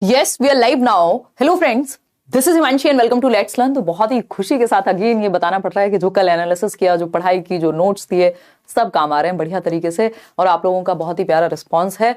Yes we are live now. Hello friends, this is Himanshi and welcome to let's learn. तो बहुत ही खुशी के साथ अगेन ये बताना पड़ रहा है कि जो कल एनालिसिस किया, जो पढ़ाई की, जो नोट्स दिए, सब काम आ रहे हैं बढ़िया तरीके से और आप लोगों का बहुत ही प्यारा रिस्पांस है।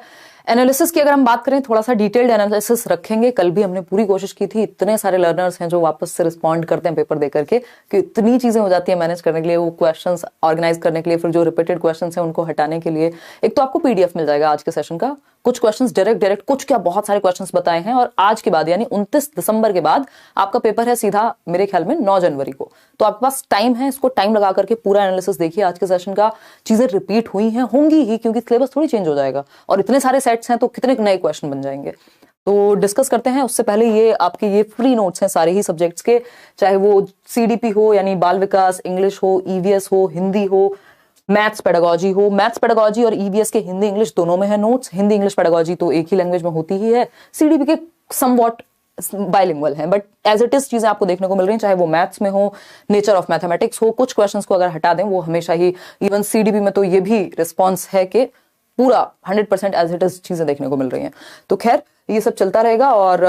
एनालिसिस की अगर हम बात करें, थोड़ा सा डिटेल्ड एनालिसिस रखेंगे। कल भी हमने पूरी कोशिश की थी। इतने सारे लर्नर्स हैं जो वापस से रिस्पॉन्ड करते हैं पेपर दे करके कि इतनी चीजें हो जाती है मैनेज करने के लिए, वो क्वेश्चंस ऑर्गेनाइज करने के लिए, फिर जो रिपीटेड क्वेश्चंस हैं उनको हटाने के लिए। एक तो आपको पीडीएफ मिल जाएगा आज के सेशन का, कुछ क्वेश्चंस डायरेक्ट कुछ क्या बहुत सारे क्वेश्चंस बताए हैं। और आज के बाद यानी 29 दिसंबर के बाद आपका पेपर है सीधा मेरे ख्याल में 9 जनवरी को। तो आपके पास टाइम है, इसको टाइम लगा करके पूरा एनालिसिस देखिए। आज के सेशन का चीजें रिपीट हुई हैं, होंगी ही, क्योंकि सिलेबस थोड़ी चेंज हो जाएगा और इतने सारे सेट्स हैं तो कितने नए क्वेश्चन बन जाएंगे। तो डिस्कस करते हैं। उससे पहले ये आपके ये फ्री नोट्स हैं सारे ही सब्जेक्ट्स के, चाहे वो सीडीपी हो यानी बाल विकास, इंग्लिश हो, ईवीएस हो, हिंदी हो, मैथ्स पेडागोजी हो। मैथ्स पेडागोजी और ईवीएस के हिंदी इंग्लिश दोनों में है नोट्स। हिंदी इंग्लिश पेडागोजी तो एक ही लैंग्वेज में होती ही है। सीडीपी के समवॉट बाइलिंगुअल है, बट एज इट इज चीजें आपको देखने को मिल रही हैं, चाहे वो मैथ्स में हो, नेचर ऑफ मैथमेटिक्स हो। कुछ क्वेश्चंस को अगर हटा दें, वो हमेशा ही, इवन सीडीपी में तो ये भी रिस्पॉन्स है कि पूरा 100% एज इट इज चीजें देखने को मिल रही हैं। तो खैर ये सब चलता रहेगा और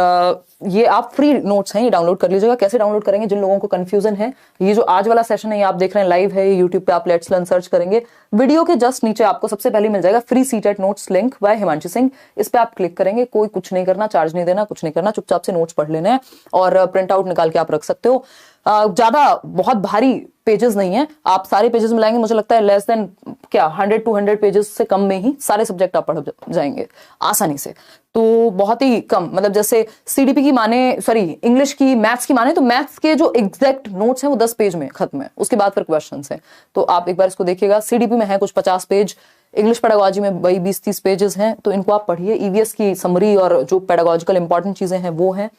ये आप फ्री नोट्स हैं, ये डाउनलोड कर लीजिएगा। कैसे डाउनलोड करेंगे? जिन लोगों को कंफ्यूजन है, ये जो आज वाला सेशन है ये आप देख रहे हैं लाइव है, यूट्यूब पे आप लेट्स लर्न सर्च करेंगे, वीडियो के जस्ट नीचे आपको सबसे पहले मिल जाएगा free CTET notes link by Himanshi Singh. इस पे आप क्लिक करेंगे, कोई कुछ नहीं करना, चार्ज नहीं देना, कुछ नहीं करना, चुपचाप से नोट्स पढ़ लेने हैं और प्रिंट आउट निकाल के आप रख सकते हो। ज्यादा बहुत भारी पेजेस नहीं है, आप सारे पेजेस मिलाएंगे मुझे लगता है लेस देन 100-200 पेजेस से कम में ही सारे सब्जेक्ट आप पढ़ जाएंगे आसानी से। तो बहुत ही कम, मतलब जैसे सीडीपी की माने, सॉरी इंग्लिश की, मैथ्स की माने तो मैथ्स के जो एग्जैक्ट नोट्स हैं वो 10 पेज में खत्म है, उसके बाद फिर क्वेश्चंस हैं। तो आप एक बार इसको देखिएगा। सीडीपी में है कुछ 50 पेज, इंग्लिश पेडागोजी में वही 20-30 पेजेस हैं, तो इनको आप पढ़िए। ईवीएस की समरी और जो पेडागोजिकल इंपॉर्टेंट चीजें हैं वो हैं।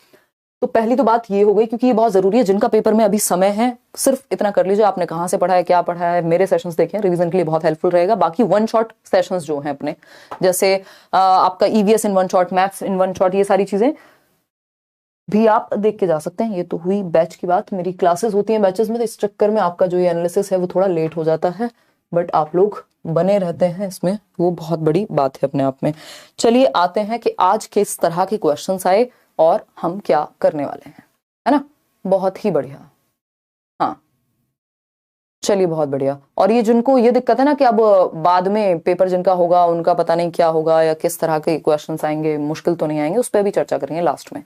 तो पहली तो बात ये हो गई, क्योंकि ये बहुत जरूरी है। जिनका पेपर में अभी समय है, सिर्फ इतना कर लीजिए, आपने कहां से पढ़ा है, क्या पढ़ा है, मेरे सेशंस देखें, रिवीजन के लिए बहुत हेल्पफुल रहेगा। बाकी वन शॉट सेशंस जो हैं अपने, जैसे आपका EVS in one shot, maths in one shot, ये सारी चीजें भी आप देख के जा सकते हैं। ये तो हुई बैच की बात। मेरी क्लासेस होती हैं बैचेस में, तो इस चक्कर में आपका जो ये एनालिसिस है वो थोड़ा लेट हो जाता है, बट आप लोग बने रहते हैं इसमें, वो बहुत बड़ी बात है अपने आप में। चलिए आते हैं कि आज किस तरह के क्वेश्चंस आए और हम क्या करने वाले हैं, है ना। बहुत ही बढ़िया, हाँ चलिए बहुत बढ़िया। और ये जिनको ये दिक्कत है ना कि अब बाद में पेपर जिनका होगा उनका पता नहीं क्या होगा या किस तरह के क्वेश्चंस आएंगे, मुश्किल तो नहीं आएंगे, उस पर भी चर्चा करेंगे लास्ट में।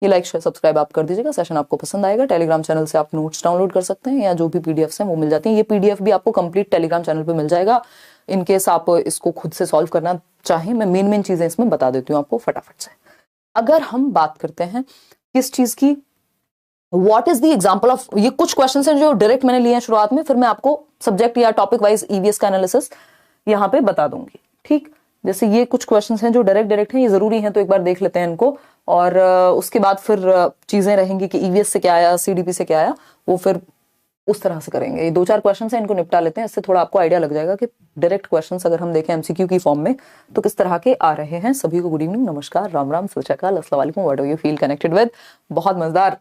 ये लाइक शेयर सब्सक्राइब आप कर दीजिएगा, सेशन आपको पसंद आएगा। टेलीग्राम चैनल से आप नोट्स डाउनलोड कर सकते हैं या जो भी पीडीएफ्स हैं वो मिल जाती हैं। ये पीडीएफ भी आपको कंप्लीट टेलीग्राम चैनल पे मिल जाएगा। इनकेस आप इसको खुद से सॉल्व करना चाहें, मैं मेन चीजें इसमें बता देती हूँ आपको फटाफट से। अगर हम बात करते हैं किस चीज की, what is the example of, ये कुछ क्वेश्चंस हैं जो डायरेक्ट मैंने लिए हैं शुरुआत में, फिर मैं आपको सब्जेक्ट या टॉपिक वाइज ईवीएस का एनालिसिस यहाँ पे बता दूंगी, ठीक। जैसे ये कुछ क्वेश्चंस हैं जो डायरेक्ट हैं, ये जरूरी हैं, तो एक बार देख लेते हैं इनको और उसके बाद फिर चीजें रहेंगी कि ईवीएस से क्या आया, सीडीपी से क्या आया, वो फिर उस तरह से करेंगे। ये 2-4 क्वेश्चन है, इनको निपटा लेते हैं, इससे थोड़ा आपको आइडिया लग जाएगा कि डायरेक्ट क्वेश्चंस अगर हम देखें एमसीक्यू की फॉर्म में तो किस तरह के आ रहे हैं। सभी को गुड इवनिंग, नमस्कार, राम राम, सत श्री अकाल, अस्सलाम वालेकुम, what do you feel connected with. बहुत मजेदार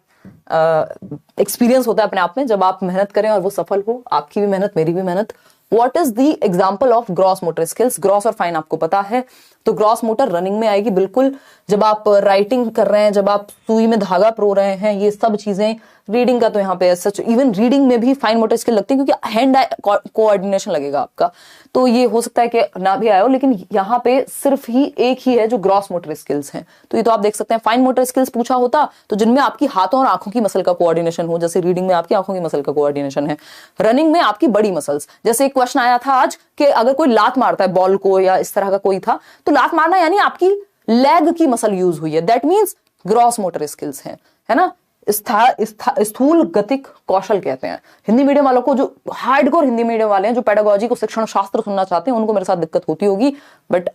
एक्सपीरियंस होता है अपने आप में जब आप मेहनत करें और वो सफल हो, आपकी भी मेहनत मेरी भी मेहनत। What is the example of gross motor skills. Gross और फाइन आपको पता है, तो ग्रॉस मोटर रनिंग में आएगी बिल्कुल, जब आप राइटिंग कर रहे हैं, जब आप सुई में धागा परो रहे हैं, ये सब चीजें। रीडिंग का तो यहाँ पे सच, इवन रीडिंग में भी फाइन मोटर स्किल लगती है, क्योंकि हैंड आई कोऑर्डिनेशन लगेगा आपका। तो ये हो सकता है कि ना भी आया हो, लेकिन यहाँ पे सिर्फ ही एक ही है जो ग्रॉस मोटर स्किल्स हैं। तो ये तो आप देख सकते हैं। फाइन मोटर स्किल्स पूछा होता तो जिनमें आपकी हाथों और आंखों की मसल का कोऑर्डिनेशन हो, जैसे रीडिंग में आपकी आंखों की मसल का कोऑर्डिनेशन है, रनिंग में आपकी बड़ी मसल्स। जैसे एक क्वेश्चन आया था आज कि अगर कोई लात मारता है बॉल को, या इस तरह का कोई था, तो लात मारना यानी आपकी लेग की मसल यूज हुई है, that means gross motor skills है ना। स्थूल गतिक कौशल कहते हैं। हिंदी मीडियम वालों को, जो हार्डकोर हिंदी मीडियम वाले हैं, जो पेडागोजी को, शिक्षण शास्त्र सुनना चाहते हैं, उनको मेरे साथ दिक्कत होती होगी, बट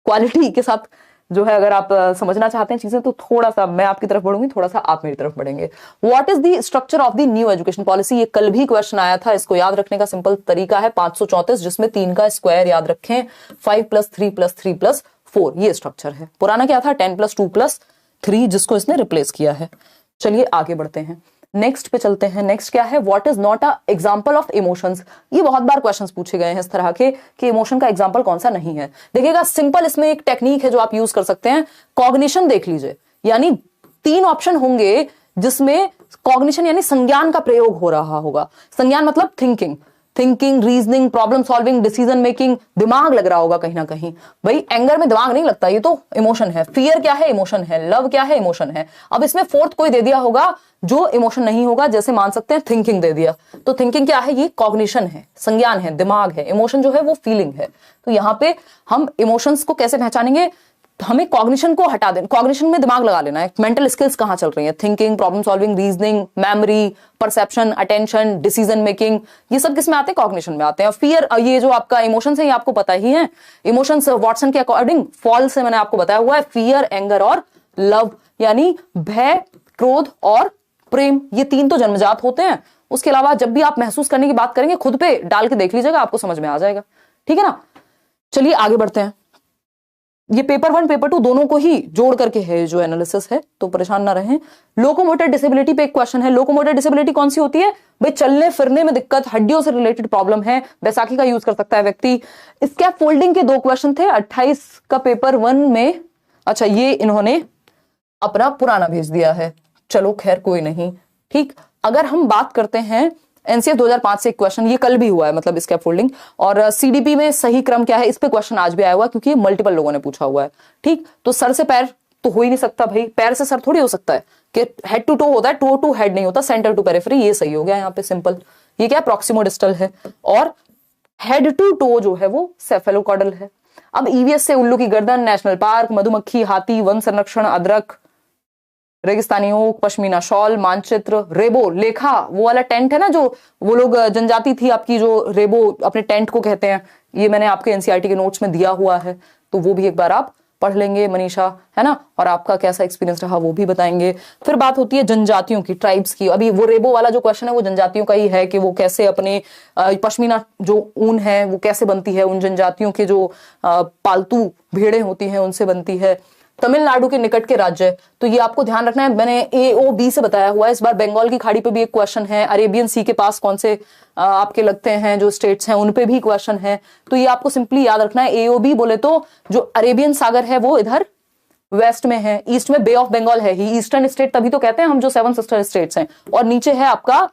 क्वालिटी के साथ जो है, अगर आप समझना चाहते हैं चीजें, तो थोड़ा सा मैं आपकी तरफ बढ़ूंगी, थोड़ा सा आप मेरी तरफ बढ़ेंगे। What is the structure of the new education policy. ये कल भी क्वेश्चन आया था, इसको याद रखने का सिंपल तरीका है 534, जिसमें 3 का स्क्वायर याद रखें, 5+3+3+4, ये स्ट्रक्चर है। पुराना क्या था, 10+2+3, जिसको इसने रिप्लेस किया है। चलिए आगे बढ़ते हैं। नेक्स्ट पे चलते हैं। नेक्स्ट क्या है, what is not a example of emotions. ये बहुत बार क्वेश्चंस पूछे गए हैं इस तरह के कि इमोशन का एग्जांपल कौन सा नहीं है। देखिएगा सिंपल इसमें एक टेक्निक है जो आप यूज कर सकते हैं, कॉग्निशन देख लीजिए। यानी 3 ऑप्शन होंगे जिसमें कॉग्निशन यानी संज्ञान का प्रयोग हो रहा होगा। संज्ञान मतलब thinking, reasoning, problem solving, decision making, दिमाग लग रहा होगा कहीं ना कहीं। भाई एंगर में दिमाग नहीं लगता, ये तो इमोशन है। फियर क्या है, इमोशन है। लव क्या है, इमोशन है। अब इसमें फोर्थ कोई दे दिया होगा जो इमोशन नहीं होगा, जैसे मान सकते हैं थिंकिंग दे दिया, तो थिंकिंग क्या है, ये कॉग्निशन है, संज्ञान है, दिमाग है। इमोशन जो है वो फीलिंग है। तो यहां पे हम इमोशंस को कैसे पहचानेंगे, हमें कॉग्निशन को हटा देना, कॉग्निशन में दिमाग लगा लेना है। मेंटल स्किल्स कहां चल रही है, thinking, problem solving, reasoning, memory, perception, attention, decision making, ये सब किस में आते हैं, कॉग्निशन में आते हैं। फियर, ये जो आपका इमोशंस है ये आपको पता ही है। इमोशंस वॉटसन के अकॉर्डिंग फॉल से मैंने आपको बताया हुआ है, फियर, एंगर और लव, यानी भय, क्रोध और प्रेम, ये 3 तो जन्मजात होते हैं। उसके अलावा जब भी आप महसूस करने की बात करेंगे खुद पे डाल के देख लीजिएगा, आपको समझ में आ जाएगा। ठीक है ना, चलिए आगे बढ़ते हैं। ये पेपर 1 पेपर 2 दोनों को ही जोड़ करके है जो एनालिसिस है, तो परेशान ना रहें। लोकोमोटर डिसेबिलिटी पे एक क्वेश्चन है। लोकोमोटर डिसेबिलिटी कौन सी होती है, भाई चलने फिरने में दिक्कत, हड्डियों से रिलेटेड प्रॉब्लम है, बैसाखी का यूज कर सकता है व्यक्ति। स्कैप फोल्डिंग के 2 क्वेश्चन थे 28 का पेपर 1 में। अच्छा, ये इन्होंने अपना पुराना भेज दिया है, चलो खैर कोई नहीं। ठीक, अगर हम बात करते हैं एनसीएफ 2005 से एक क्वेश्चन, ये कल भी हुआ है, मतलब स्कैप फोल्डिंग, और सीडीपी में सही क्रम क्या है, इस पे क्वेश्चन आज भी आया हुआ है क्योंकि मल्टीपल लोगों ने पूछा हुआ है। ठीक, तो सर से पैर तो हो ही नहीं सकता भाई, पैर से सर थोड़ी हो सकता है कि हेड टू टो होता है, टो टू हेड नहीं होता, सेंटर टू पेरिफेरी, ये सही हो गया यहाँ पे सिंपल। ये क्या, प्रॉक्सिमो डिस्टल है, और हेड टू टो जो है वो सेफेलोकॉडल है। अब ईवीएस से उल्लू की गर्दन, नेशनल पार्क, मधुमक्खी, हाथी, वन संरक्षण, अदरक, रेगिस्तानी ओक, पश्मीना शॉल, मानचित्र, रेबो, लेखा, वो वाला टेंट है ना जो वो लोग जनजाति थी आपकी जो रेबो अपने टेंट को कहते हैं, ये मैंने आपके एनसीईआरटी के नोट्स में दिया हुआ है, तो वो भी एक बार आप पढ़ लेंगे मनीषा, है ना, और आपका कैसा एक्सपीरियंस रहा वो भी बताएंगे। फिर बात होती है जनजातियों की, ट्राइब्स की। अभी वो रेबो वाला जो क्वेश्चन है वो जनजातियों का ही है कि वो कैसे अपने पश्मीना जो ऊन है वो कैसे बनती है, उन जनजातियों के जो पालतू भेड़ें होती हैं उनसे बनती है। तमिलनाडु के निकट के राज्य, तो ये आपको ध्यान रखना है, मैंने AOB से बताया हुआ है। इस बार बंगाल की खाड़ी पे भी एक क्वेश्चन है, अरेबियन सी के पास कौन से आपके लगते हैं जो स्टेट्स हैं उन पे भी क्वेश्चन है, तो ये आपको सिंपली याद रखना है। AOB बोले तो जो अरेबियन सागर है वो इधर वेस्ट में है, ईस्ट में बे ऑफ बंगाल है ही, ईस्टर्न स्टेट तभी तो कहते हैं हम जो 7 सिस्टर स्टेट्स हैं, और नीचे है आपका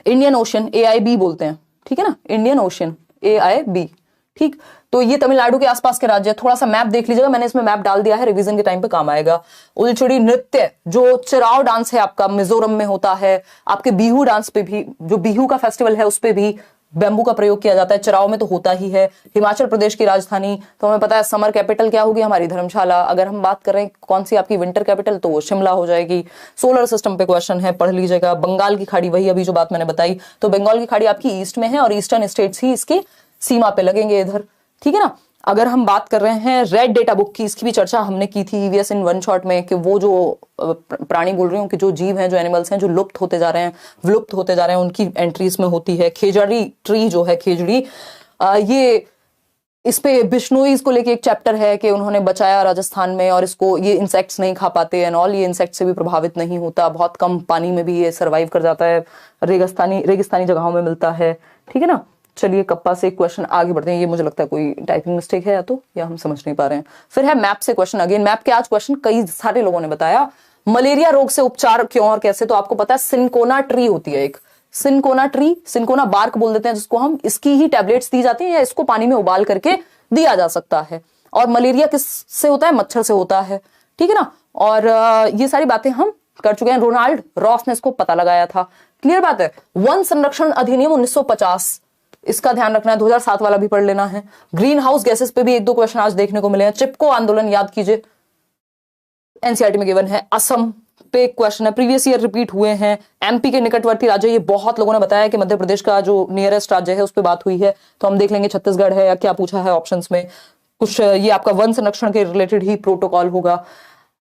इंडियन ओशन, AIB बोलते हैं, ठीक है ना, इंडियन ओशन AIB। ठीक, तो ये तमिलनाडु के आसपास के राज्य। थोड़ा सा मैप देख लीजिएगा, मैंने इसमें मैप डाल दिया है, रिवीजन के टाइम पे काम आएगा। उलचुड़ी नृत्य जो चिराव डांस है आपका मिजोरम में होता है, आपके बिहू डांस पे भी, जो बिहू का फेस्टिवल है उस पे भी बैम्बू का प्रयोग किया जाता है, चिराव में तो होता ही है। हिमाचल प्रदेश की राजधानी, तो हमें पता है समर कैपिटल क्या होगी हमारी, धर्मशाला। अगर हम बात करें कौन सी आपकी विंटर कैपिटल, तो वो शिमला हो जाएगी। सोलर सिस्टम पे क्वेश्चन है, पढ़ लीजिएगा। बंगाल की खाड़ी, वही अभी जो बात मैंने बताई, तो बंगाल की खाड़ी आपकी ईस्ट में है और ईस्टर्न स्टेट्स ही इसकी सीमा पे लगेंगे इधर, ठीक है ना। अगर हम बात कर रहे हैं रेड डेटा बुक की, इसकी भी चर्चा हमने की थी ईवीएस इन 1 शॉट में, कि वो जो प्राणी बोल रही हूँ कि जो जीव हैं, जो एनिमल्स हैं जो लुप्त होते जा रहे हैं, विलुप्त होते जा रहे हैं, उनकी एंट्रीज में होती है। खेजड़ी ट्री जो है, खेजड़ी, ये इस पे बिश्नोईज को लेके एक चैप्टर है कि उन्होंने बचाया राजस्थान में, और इसको ये इंसेक्ट्स नहीं खा पाते एंड ऑल, ये इंसेक्ट से भी प्रभावित नहीं होता, बहुत कम पानी में भी ये सर्वाइव कर जाता है, रेगिस्तानी जगहों में मिलता है, ठीक है ना। चलिए कप्पा से एक क्वेश्चन आगे बढ़ते हैं, ये मुझे लगता है कोई टाइपिंग मिस्टेक है या हम समझ नहीं पा रहे हैं। फिर है मैप से क्वेश्चन, अगेन मैप के आज क्वेश्चन कई सारे लोगों ने बताया। मलेरिया रोग से उपचार क्यों और कैसे, तो आपको पता है सिनकोना ट्री होती है एक, सिनकोना ट्री, सिनकोना बार्क बोल देते हैं जिसको हम, इसकी ही टैबलेट्स दी जाती हैं या इसको पानी में उबाल करके दिया जा सकता है। और मलेरिया किस से होता है, मच्छर से होता है, ठीक है ना। और ये सारी बातें हम कर चुके हैं, रोनाल्ड रॉस ने इसको पता लगाया था, क्लियर बात है। वन संरक्षण अधिनियम 1950, इसका ध्यान रखना है, 2007 वाला भी पढ़ लेना है। ग्रीन हाउस गैसेस पे भी 1-2 क्वेश्चन आज देखने को मिले हैं। चिपको आंदोलन याद कीजिए, एनसीईआरटी में गिवन है। असम पे एक क्वेश्चन है, प्रीवियस ईयर रिपीट हुए हैं। एमपी के निकटवर्ती राज्य, ये बहुत लोगों ने बताया कि मध्य प्रदेश का जो नियरेस्ट राज्य है उस पर बात हुई है, तो हम देख लेंगे छत्तीसगढ़ है या क्या पूछा है ऑप्शंस में कुछ, ये आपका वन संरक्षण के रिलेटेड ही प्रोटोकॉल होगा।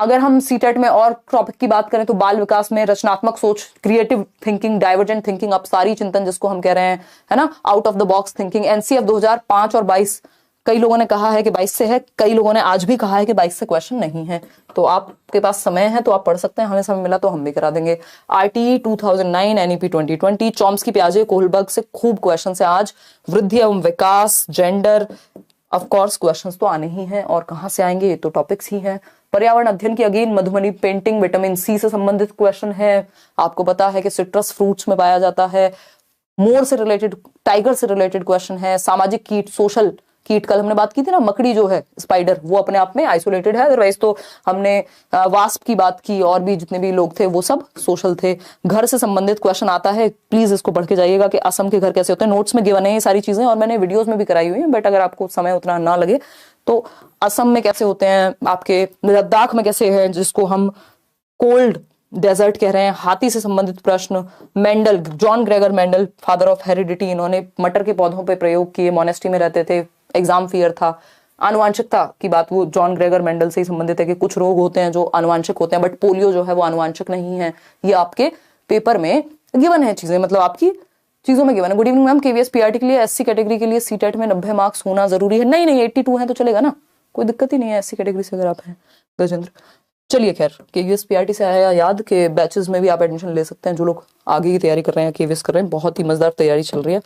अगर हम सीटेट में और टॉपिक की बात करें तो बाल विकास में रचनात्मक सोच, क्रिएटिव थिंकिंग, डाइवर्जेंट थिंकिंग, अपसारी चिंतन जिसको हम कह रहे हैं, है ना, out of the box thinking. NCF 2005 और 22 कई लोगों ने कहा है कि 22 से है, कई लोगों ने आज भी कहा है कि 22 से क्वेश्चन नहीं है। तो आपके पास समय है तो आप पढ़ सकते हैं, हमें समय मिला तो हम भी करा देंगे। RTE 2009, NEP 2020, चॉम्स्की, पियाजे, कोहलबर्ग से खूब क्वेश्चन है आज। वृद्धि एवं विकास, जेंडर, ऑफ कोर्स क्वेश्चंस तो आने ही हैं, और कहां से आएंगे, ये तो टॉपिक्स ही हैं। पर्यावरण अध्ययन की again Madhubani painting, vitamin C से संबंधित क्वेश्चन है। आपको पता है कि सिट्रस फ्रूट्स में पाया जाता है। मोर से रिलेटेड, टाइगर से रिलेटेड क्वेश्चन है। सामाजिक कीट, सोशल कीट, कल हमने बात की थी ना, मकड़ी जो है, स्पाइडर, वो अपने आप में आइसोलेटेड है, अदरवाइज तो हमने वास्प की बात की, और भी जितने भी लोग थे वो सब सोशल थे। घर से संबंधित क्वेश्चन आता है, प्लीज इसको पढ़ के जाइएगा कि असम के घर कैसे होते हैं। नोट्स में गिवन है ये सारी चीजें, और मैंने वीडियोस में भी कराई हुई है, बट अगर आपको समय उतना ना लगे तो असम में कैसे होते हैं, आपके लद्दाख में कैसे है, जिसको हम कोल्ड डेजर्ट कह रहे हैं। हाथी से संबंधित प्रश्न, Mendel, John Gregor Mendel, father of heredity, इन्होंने मटर के पौधों पे प्रयोग किए, मोनेस्ट्री में रहते थे, एग्जाम फियर था। आनुवांशिकता की बात वो जॉन ग्रेगर मेंडल से ही संबंधित है कि कुछ रोग होते हैं जो आनुवांशिक होते हैं, बट पोलियो जो है वो आनुवांशिक नहीं है। ये आपके पेपर में गिवन है चीजें, मतलब आपकी चीजों में गिवन है। Good evening ma'am, KVS PRT के लिए SC कैटेगरी के लिए सीटेट में 90 मार्क्स होना जरूरी है? नहीं, 82 है तो चलेगा ना, कोई दिक्कत ही नहीं है SC कैटेगरी से अगर आप हैं। गजेंद्र, चलिए खैर, KVS PRT से आया याद के बैचेस में भी आप एडमिशन ले सकते हैं। जो लोग आगे की तैयारी कर रहे हैं, KVS कर रहे हैं, बहुत ही मजेदार तैयारी चल रही है,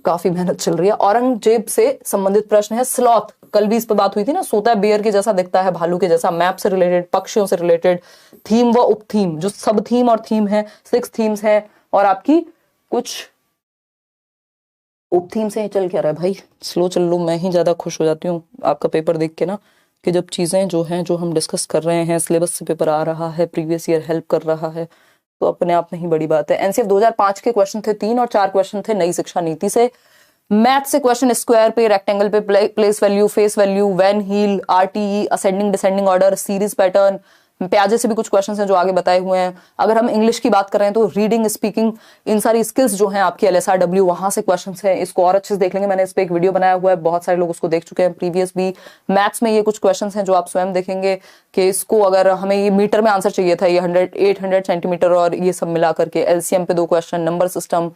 काफी मेहनत चल रही है। औरंगजेब से संबंधित प्रश्न है। स्लॉथ, कल भी इस पर बात हुई थी ना, सोता है बेयर के जैसा, दिखता है भालू के जैसा। मैप से रिलेटेड, पक्षियों से रिलेटेड, थीम व उप थीम, जो सब थीम और थीम है, 6 थीम्स है, और आपकी कुछ उप थीम से चल क्या रहा है भाई, स्लो चल लो, मैं ही ज्यादा खुश हो जाती हूँ आपका पेपर देख के ना, कि जब चीजें जो हैं, जो हम डिस्कस कर रहे हैं, सिलेबस से पेपर आ रहा है, प्रीवियस ईयर हेल्प कर रहा है, तो अपने आप में ही बड़ी बात है। NCF 2005 के क्वेश्चन थे 3 और 4 क्वेश्चन थे नई शिक्षा नीति से। मैथ से क्वेश्चन स्क्वायर पे, रेक्टेंगल पे, place value, face value, Van Hiele, RTE, ascending descending order, series pattern, प्याजे से भी कुछ क्वेश्चंस हैं जो आगे बताए हुए हैं। अगर हम इंग्लिश की बात कर रहे हैं तो रीडिंग, स्पीकिंग, इन सारी स्किल्स जो हैं आपकी LSRW, वहां से क्वेश्चंस हैं। इसको और अच्छे से देख लेंगे, मैंने इस पे एक वीडियो बनाया हुआ है, बहुत सारे लोग उसको देख चुके हैं प्रीवियस भी। मैथ्स में ये कुछ क्वेश्चंस हैं जो आप स्वयं देखेंगे कि इसको अगर हमें ये मीटर में आंसर चाहिए था, ये 800 सेंटीमीटर और ये सब मिला करके। LCM पे 2 क्वेश्चन, नंबर सिस्टम,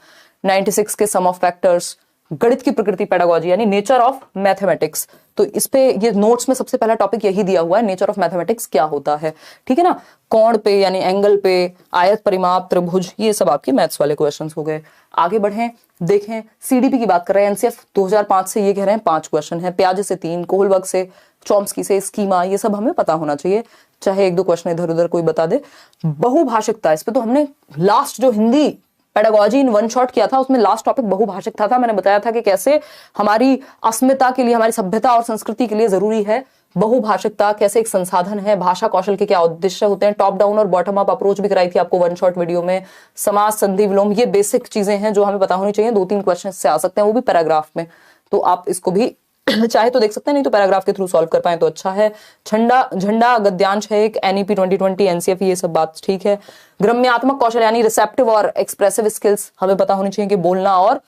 96 के सम ऑफ फैक्टर्स, गणित की प्रकृति, पेडागोजी यानी नेचर ऑफ मैथमेटिक्स। तो इस पे ये नोट्स में सबसे पहला टॉपिक यही दिया हुआ है, नेचर ऑफ मैथमेटिक्स क्या होता है, ठीक है ना। कोण पे यानी एंगल पे, आयत, परिमाप, त्रिभुज, ये सब आपके मैथ्स वाले क्वेश्चंस हो गए। आगे बढ़ें, देखें, CDP की बात कर रहे हैं, NCF 2005 से ये कह रहे हैं 5 क्वेश्चन है, प्याजे से 3, कोहलबर्ग से, चॉम्स्की से, स्कीमा, ये सब हमें पता होना चाहिए, चाहे 1-2 क्वेश्चन इधर उधर कोई बता दे। बहुभाषिकता, इस पे तो हमने लास्ट जो हिंदी पेडागोजी इन 1 शॉट किया था, उसमें लास्ट टॉपिक बहुभाषिकता था। मैंने बताया था कि कैसे हमारी अस्मिता के लिए, हमारी सभ्यता और संस्कृति के लिए जरूरी है बहुभाषिकता, कैसे एक संसाधन है, भाषा कौशल के क्या उद्देश्य होते हैं, टॉप डाउन और बॉटम अप अप्रोच भी कराई थी आपको 1 शॉट वीडियो में। समास, संधि, विलोम, ये बेसिक चीजें हैं जो हमें पता होनी चाहिए। 2-3 क्वेश्चन से आ सकते हैं, वो भी पैराग्राफ में, तो आप इसको भी चाहे तो देख सकते हैं, नहीं तो पैराग्राफ के थ्रू सॉल्व कर पाए तो अच्छा है। झंडा गद्यांश है एक, NEP 2020, NCF, ये सब बात ठीक है। ग्रम्यात्मक कौशल यानी रिसेप्टिव और एक्सप्रेसिव स्किल्स हमें पता होनी चाहिए कि बोलना और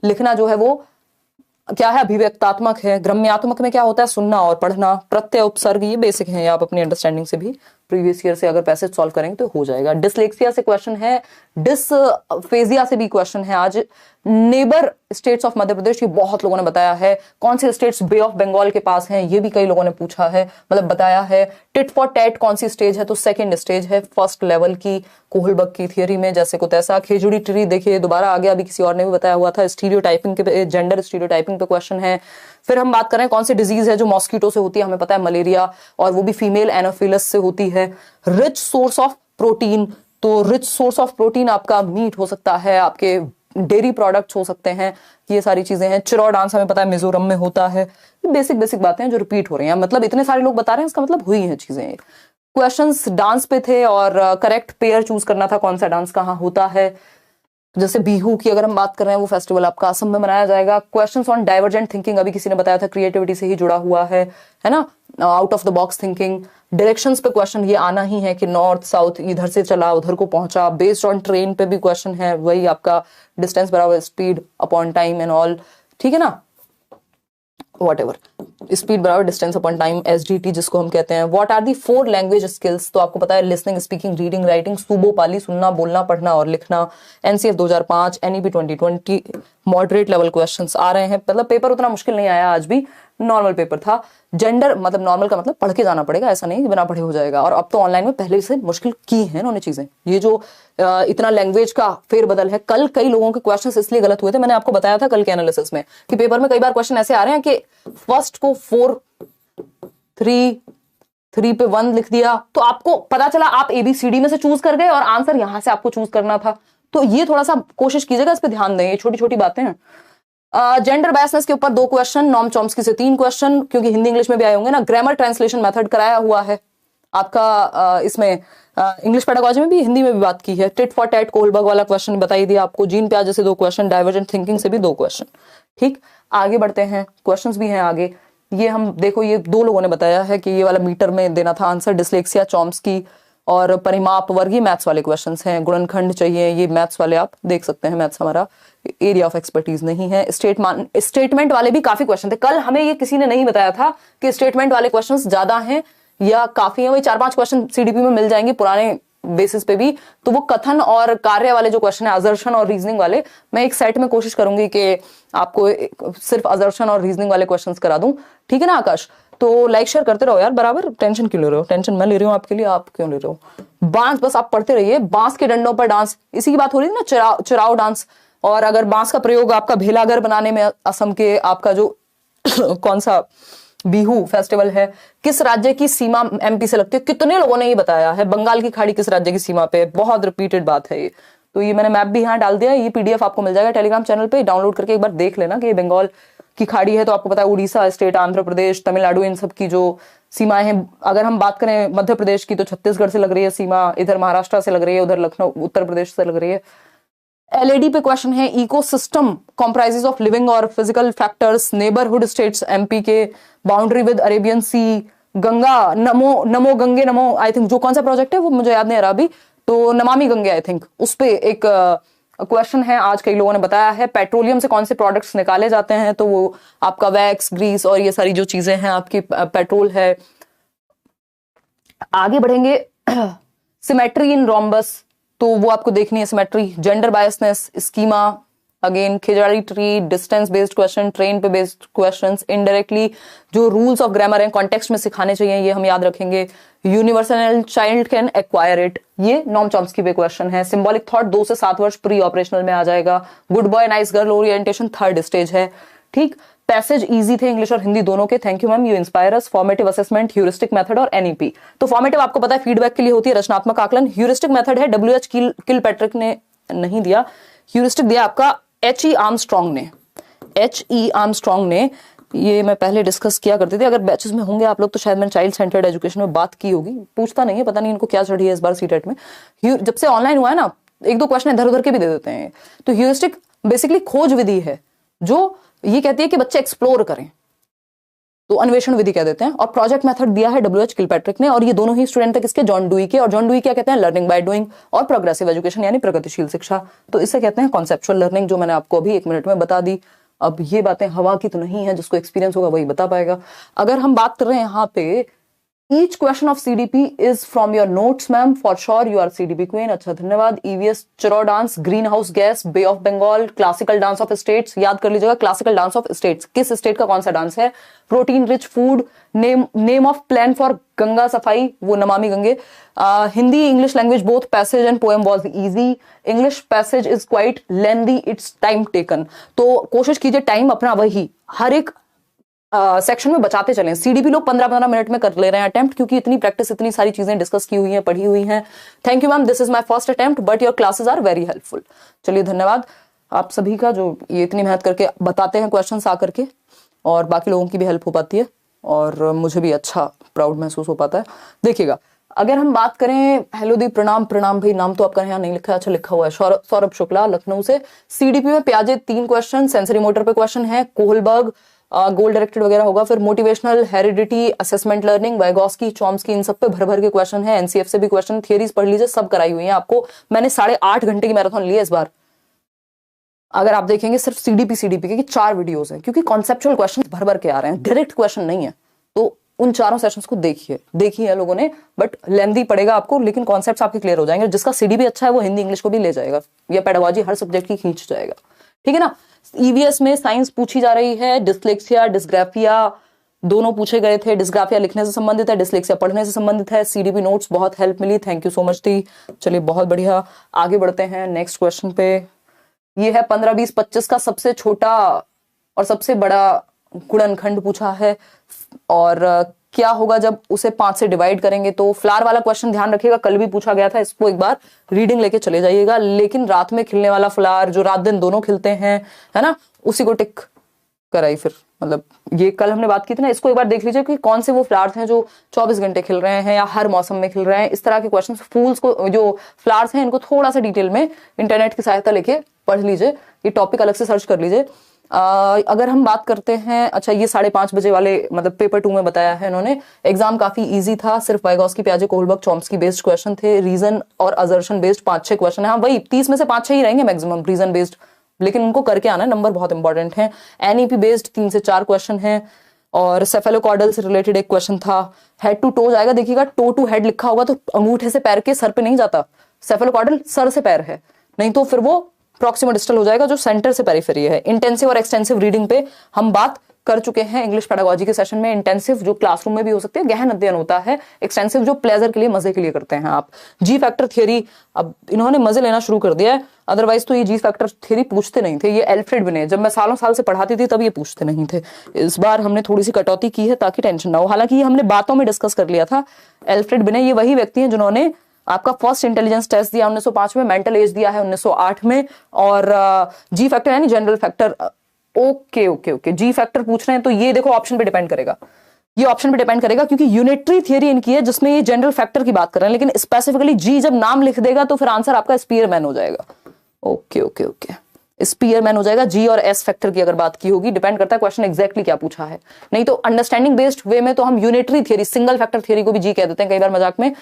लिखना जो है वो क्या है, अभिव्यक्तात्मक है। ग्रम्यात्मक में क्या होता है, सुनना और पढ़ना। प्रत्यय, उपसर्ग, ये बेसिक है, आप अपनी अंडरस्टैंडिंग से भी प्रीवियस ईयर से अगर पैसेज सॉल्व करेंगे तो हो जाएगा। डिसलेक्सिया से क्वेश्चन है, डिसफेजिया से भी क्वेश्चन है आज। Neighbour states of Madhya Pradesh, ये बहुत लोगों ने बताया है। कौन से स्टेट्स बे ऑफ बंगाल के पास हैं, ये भी कई लोगों ने पूछा है, मतलब बताया है। टिट फॉर टैट कौन सी स्टेज है, तो 2nd स्टेज है, 1st लेवल की कोहलबर्ग की थियरी में, जैसे को तैसा। खेजड़ी ट्री देखिए, दोबारा आ गया, अभी किसी और ने भी बताया हुआ था। स्टीरियोटाइपिंग के, जेंडर स्टीरियोटाइपिंग पे क्वेश्चन है। फिर हम बात करें कौन सी डिजीज है जो मॉस्किटो से होती है, हमें पता है मलेरिया, और वो भी फीमेल एनोफिलस से होती है। रिच सोर्स ऑफ प्रोटीन, तो रिच सोर्स ऑफ प्रोटीन आपका मीट हो सकता है, आपके डेयरी प्रोडक्ट्स हो सकते हैं, ये सारी चीजें हैं। चिरौ डांस हमें पता है मिजोरम में होता है। बेसिक बातें हैं जो रिपीट हो रही हैं, मतलब इतने सारे लोग बता रहे हैं, इसका मतलब हुई हैं चीजें। क्वेश्चंस डांस पे थे और करेक्ट पेयर चूज करना था, कौन सा डांस कहाँ होता है। जैसे बिहू की अगर हम बात कर रहे हैं, वो फेस्टिवल आपका असम में मनाया जाएगा। क्वेश्चंस ऑन डाइवर्जेंट थिंकिंग, अभी किसी ने बताया था, क्रिएटिविटी से ही जुड़ा हुआ है ना, out of the box thinking. Directions पे क्वेश्चन ये आना ही है कि नॉर्थ साउथ, इधर से चला उधर को पहुंचा। बेस्ड ऑन ट्रेन पे भी क्वेश्चन है, वही आपका डिस्टेंस बराबर speed upon time and all, ठीक है ना, whatever, स्पीड बराबर डिस्टेंस अपॉन टाइम, SDT जिसको हम कहते हैं। What are the 4 language skills, तो आपको पता है लिसनिंग, स्पीकिंग, रीडिंग, राइटिंग, सूबो पाली, सुनना, बोलना, पढ़ना और लिखना। NCF 2005, NEP 2020, moderate level questions आ रहे हैं, मतलब पेपर उतना मुश्किल नहीं आया आज भी, नॉर्मल पेपर था। जेंडर मतलब नॉर्मल का मतलब पढ़ के जाना पड़ेगा, ऐसा नहीं कि बिना पढ़े हो जाएगा। और अब तो ऑनलाइन में पहले से मुश्किल की है उन्होंने चीजें। ये जो इतना लैंग्वेज का फेरबदल है, कल कई लोगों के क्वेश्चंस इसलिए गलत हुए थे, मैंने आपको बताया था कल के एनालिसिस में कि पेपर में कई बार क्वेश्चन ऐसे आ रहे हैं कि फर्स्ट को 4 3 पे 1 लिख दिया, तो आपको पता चला आप ABCD में से चूज कर गए और आंसर यहां से आपको चूज करना था। तो ये थोड़ा सा कोशिश कीजिएगा, इस पे ध्यान दें, ये छोटी छोटी बातें हैं। जेंडर बायसनेस के ऊपर 2 क्वेश्चन, नॉम चॉम्स्की से 3 क्वेश्चन, क्योंकि हिंदी इंग्लिश में भी आए होंगे ना। ग्रामर ट्रांसलेशन मेथड कराया हुआ है आपका, इसमें इंग्लिश पेडागोजी में भी हिंदी में भी बात की है। टिट फॉर टैट कोहलबर्ग वाला क्वेश्चन बताई दिया आपको। जीन प्याजे से 2 क्वेश्चन, डाइवर्जेंट थिंकिंग से भी 2 क्वेश्चन। ठीक, आगे बढ़ते हैं, क्वेश्चंस भी हैं आगे। ये हम देखो, ये 2 लोगों ने बताया है कि ये वाला मीटर में देना था आंसर, डिसलेक्सिया, चॉम्स्की और परिमाप वर्ग, ये मैथ्स वाले क्वेश्चंस हैं। गुणनखंड चाहिए, ये मैथ्स वाले आप देख सकते हैं, मैथ्स हमारा एरिया ऑफ एक्सपर्टीज नहीं है। स्टेटमेंट वाले भी काफी क्वेश्चन थे। कल हमें ये किसी ने नहीं बताया था कि स्टेटमेंट वाले क्वेश्चंस ज्यादा हैं या काफी हैं। वही 4-5 क्वेश्चन CDP में मिल जाएंगे पुराने बेसिस पे भी। तो वो कथन और कार्य वाले जो क्वेश्चन है, अजर्शन और रीजनिंग वाले, मैं एक सेट में कोशिश करूंगी कि आपको सिर्फ अजर्शन और रीजनिंग वाले क्वेश्चंस करा दूं। ठीक है ना आकाश? तो लाइक शेयर करते रहो यार बराबर। टेंशन क्यों ले रहे हो? टेंशन मैं ले रही हूँ आपके लिए, आप क्यों ले रहे हो? बांस बस आप पढ़ते रहिए। बांस के डंडों पर डांस, इसी की बात हो रही है ना, चिराव डांस। और अगर बांस का प्रयोग आपका भेलाघर बनाने में, असम के आपका जो कौन सा बिहू फेस्टिवल है, किस राज्य की सीमा MP से लगती है? कितने लोगों ने ये बताया है, बंगाल की खाड़ी किस राज्य की सीमा पे? बहुत रिपीटेड बात है ये। तो ये मैंने मैप भी यहाँ डाल दिया, ये PDF आपको मिल जाएगा टेलीग्राम चैनल पे, डाउनलोड करके एक बार देख लेना कि ये बंगाल की खाड़ी है। तो आपको पता है उड़ीसा स्टेट, आंध्र प्रदेश, तमिलनाडु, इन सब की जो सीमाएं हैं। अगर हम बात करें मध्य प्रदेश की, तो छत्तीसगढ़ से लग रही है सीमा, इधर महाराष्ट्र से लग रही है, उधर लखनऊ उत्तर प्रदेश से लग रही है। LAD पे क्वेश्चन है, इकोसिस्टम कॉम्प्राइजेस ऑफ लिविंग और physical factors, neighbourhood states MP के, boundary with Arabian C, Ganga, NaMo Gange NaMo, I think जो कौन सा प्रोजेक्ट है वो मुझे याद नहीं आ रहा अभी, तो नमामि गंगे आई थिंक, उस पे एक क्वेश्चन है। आज कई लोगों ने बताया है पेट्रोलियम से कौन से प्रोडक्ट्स निकाले जाते हैं, तो वो आपका वैक्स, ग्रीस और ये सारी जो चीजें हैं आपकी, पेट्रोल है। आगे बढ़ेंगे, सिमेट्री इन रोम्बस, तो वो आपको देखनी है symmetry. Gender biasness, schema, again खिजाड़ी tree, distance based question, train पे बेस्ड क्वेश्चंस, इनडायरेक्टली जो रूल्स ऑफ ग्रामर हैं कॉन्टेक्स्ट में सिखाने चाहिए, ये हम याद रखेंगे। Universal child can acquire it, ये नॉम चॉम्स्की पे क्वेश्चन है। सिंबॉलिक थॉट 2 से 7 वर्ष प्री ऑपरेशनल में आ जाएगा। Good boy nice girl orientation 3rd stage है। ठीक, पैसेज इजी थे इंग्लिश और हिंदी दोनों के। Thank you ma'am, you inspire us. Formative assessment, heuristic method और NEP। तो फॉर्मेटिव आपको पता है फीडबैक के लिए होती है, रचनात्मक आकलन। ह्यूरिस्टिक मेथड है WH किलपैट्रिक ने नहीं दिया, ह्यूरिस्टिक दिया आपका HE आर्मस्ट्रॉन्ग ने। HE आर्मस्ट्रॉन्ग ने, ये मैं पहले डिस्कस किया करती थी, अगर बैचेस में होंगे आप लोग तो शायद मैंने चाइल्ड सेंटर्ड एजुकेशन में बात की होगी, पूछता नहीं है, पता नहीं इनको क्या चढ़ी है इस बार CTET में। जब से ऑनलाइन हुआ है ना, 1-2 क्वेश्चन इधर उधर के भी दे देते हैं। तो ह्यूरिस्टिक बेसिकली खोज विधि है जो ये कहती है कि बच्चे एक्सप्लोर करें, तो अन्वेषण विधि कह देते हैं। और प्रोजेक्ट मेथड दिया है WH किलपैट्रिक ने, और ये दोनों ही स्टूडेंट थे किसके? जॉन डुई के। और जॉन डुई क्या कहते हैं? Learning by doing. और प्रोग्रेसिव एजुकेशन यानी प्रगतिशील शिक्षा, तो इसे कहते हैं कॉन्सेप्चुअल लर्निंग, जो मैंने आपको अभी 1 मिनट में बता दी। अब ये बातें हवा की तो नहीं है, जिसको एक्सपीरियंस होगा वही बता पाएगा। अगर हम बात कर रहे हैं यहाँ पे, Each question of CDP is from your notes, ma'am. For sure, you are CDP queen. अच्छा, धन्यवाद। EVS चरो dance, green house gas, bay of Bengal, classical dance of states, याद कर लीजिएगा। क्लासिकल डांस ऑफ स्टेट्स, किस स्टेट का कौन सा डांस है? Protein rich food, name of plan for Ganga सफाई, वो Namami Gange. Hindi English language both passage and poem was easy. English passage is quite lengthy, it's time taken. तो कोशिश कीजिए टाइम अपना वही हर एक सेक्शन में बचाते चलें। CDP लोग 15-15 मिनट में कर ले रहे हैं अटेम्प्ट, क्योंकि इतनी प्रैक्टिस, इतनी सारी चीजें डिस्कस की हुई हैं, पढ़ी हुई हैं। Thank you ma'am, this is my first attempt but your classes are very helpful. चलिए धन्यवाद आप सभी का, जो ये इतनी मेहनत करके बताते हैं क्वेश्चंस आ करके, और बाकी लोगों की भी हेल्प हो पाती है और मुझे भी अच्छा प्राउड महसूस हो पाता है। देखिएगा, अगर हम बात करें, हेलो दी प्रणाम। प्रणाम भाई, नाम तो आपका यहाँ नहीं लिखा है, अच्छा लिखा हुआ है, सौरभ शुक्ला लखनऊ से। CDP में प्याजे 3 क्वेश्चन, सेंसरी मोटर पे क्वेश्चन है, कोहलबर्ग गोल डायरेक्टेड वगैरह होगा, फिर motivational, heredity, assessment learning, Vygotsky, Chomsky, इन सब पे भर भर के क्वेश्चन है। NCF से भी क्वेश्चन, थियरीज पढ़ लीजिए, सब कराई हुई है आपको। मैंने 8.5 घंटे की मैराथन ली है इस बार। अगर आप देखेंगे सिर्फ CDP के 4 वीडियोस हैं, क्योंकि कॉन्सेप्चुअल क्वेश्चन भर भर के आ रहे हैं, डायरेक्ट क्वेश्चन नहीं है। तो उन 4 सेशंस को देखिए है लोगों ने, बट लेंथी पड़ेगा आपको, लेकिन कॉन्सेप्ट्स आपके क्लियर हो जाएंगे। जिसका CDP अच्छा है वो हिंदी इंग्लिश को भी ले जाएगा, या पेडागोजी हर सब्जेक्ट की खींच जाएगा। ठीक है ना। EVS में साइंस पूछी जा रही है, डिस्लेक्सिया, डिस्ग्राफिया, दोनों पूछे गए थे। डिस्ग्राफिया लिखने से संबंधित है, डिसलेक्सिया पढ़ने से संबंधित है। सीडीपी नोट्स बहुत हेल्प मिली, थैंक यू सो मच दी। चलिए बहुत बढ़िया, आगे बढ़ते हैं नेक्स्ट क्वेश्चन पे। ये है 15, 20, 25 का सबसे छोटा और सबसे बड़ा गुणनखंड पूछा है, और क्या होगा जब उसे 5 से डिवाइड करेंगे। तो फ्लावर वाला क्वेश्चन ध्यान रखिएगा, कल भी पूछा गया था, इसको एक बार रीडिंग लेके चले जाइएगा। लेकिन रात में खिलने वाला फ्लावर, जो रात दिन दोनों खिलते हैं, है ना, उसी को टिक कराई फिर, मतलब ये कल हमने बात की थी ना, इसको एक बार देख लीजिए कि कौन से वो फ्लावर्स हैं जो 24 घंटे खिल रहे हैं या हर मौसम में खिल रहे हैं। इस तरह के क्वेश्चन, फूल्स को, जो फ्लावर्स हैं, इनको थोड़ा सा डिटेल में इंटरनेट की सहायता लेके पढ़ लीजिए, ये टॉपिक अलग से सर्च कर लीजिए। अगर हम बात करते हैं, अच्छा ये 5:30 बजे वाले, मतलब पेपर 2 में बताया है इन्होंने, एग्जाम काफी इजी था, सिर्फ Vygotsky, पियाजे, Kohlberg, Chomsky based question थे, रीजन और असर्शन बेस्ड 5-6 क्वेश्चन है। हाँ वही 30 में से 5-6 ही रहेंगे मैक्सिमम रीजन बेस्ड, लेकिन उनको करके आना, नंबर बहुत इंपॉर्टेंट है। एनईपी बेस्ड 3 से 4 क्वेश्चन है, और सेफेलोकॉर्डल से रिलेटेड एक क्वेश्चन था। हेड टू टो जाएगा, देखिएगा टो टू हेड लिखा होगा तो अंगूठे से पैर के सर पे नहीं जाता, सेफेलोकॉर्डल सर से पैर है, नहीं तो फिर वो प्रॉक्सिमो डिस्टल हो जाएगा, जो सेंटर से पेरिफेरी है। इंटेंसिव और एक्सटेंसिव रीडिंग पे हम बात कर चुके हैं इंग्लिश पेडागोजी के सेशन में। इंटेंसिव जो क्लासरूम में भी हो सकती है, गहन अध्ययन होता है। एक्सटेंसिव जो प्लेजर के लिए, मजे के लिए करते हैं आप। जी फैक्टर थियरी, अब इन्होंने मजे लेना शुरू कर दिया है, अदरवाइज तो ये जी फैक्टर थियरी पूछते नहीं थे। ये एल्फ्रेड बिने, जब मैं सालों साल से पढ़ाती थी तब ये पूछते नहीं थे। इस बार हमने थोड़ी सी कटौती की है ताकि टेंशन ना हो, हालांकि ये हमने बातों में डिस्कस कर लिया था। एल्फ्रेड बिने ये वही व्यक्ति हैं जिन्होंने आपका फर्स्ट इंटेलिजेंस टेस्ट दिया 1905 में, मेंटल एज दिया है 1908 में, और जी फैक्टर यानी general factor. Okay okay okay, जी फैक्टर पूछ रहे हैं तो ये देखो ऑप्शन पे डिपेंड करेगा, ये ऑप्शन पे डिपेंड करेगा, क्योंकि यूनिटरी थियरी इनकी है जिसमें ये जनरल फैक्टर की बात कर रहे हैं, लेकिन स्पेसिफिकली जी जब नाम लिख देगा तो फिर आंसर आपका स्पीयरमैन हो जाएगा। ओके ओके ओके, स्पीयरमैन हो जाएगा। जी और एस फैक्टर की अगर बात की होगी, डिपेंड करता है क्वेश्चन एग्जैक्टली क्या पूछा है। नहीं तो अंडरस्टैंडिंग बेस्ड वे में तो हम unitary theory, single factor theory को भी जी कह देते हैं कई बार मजाक में,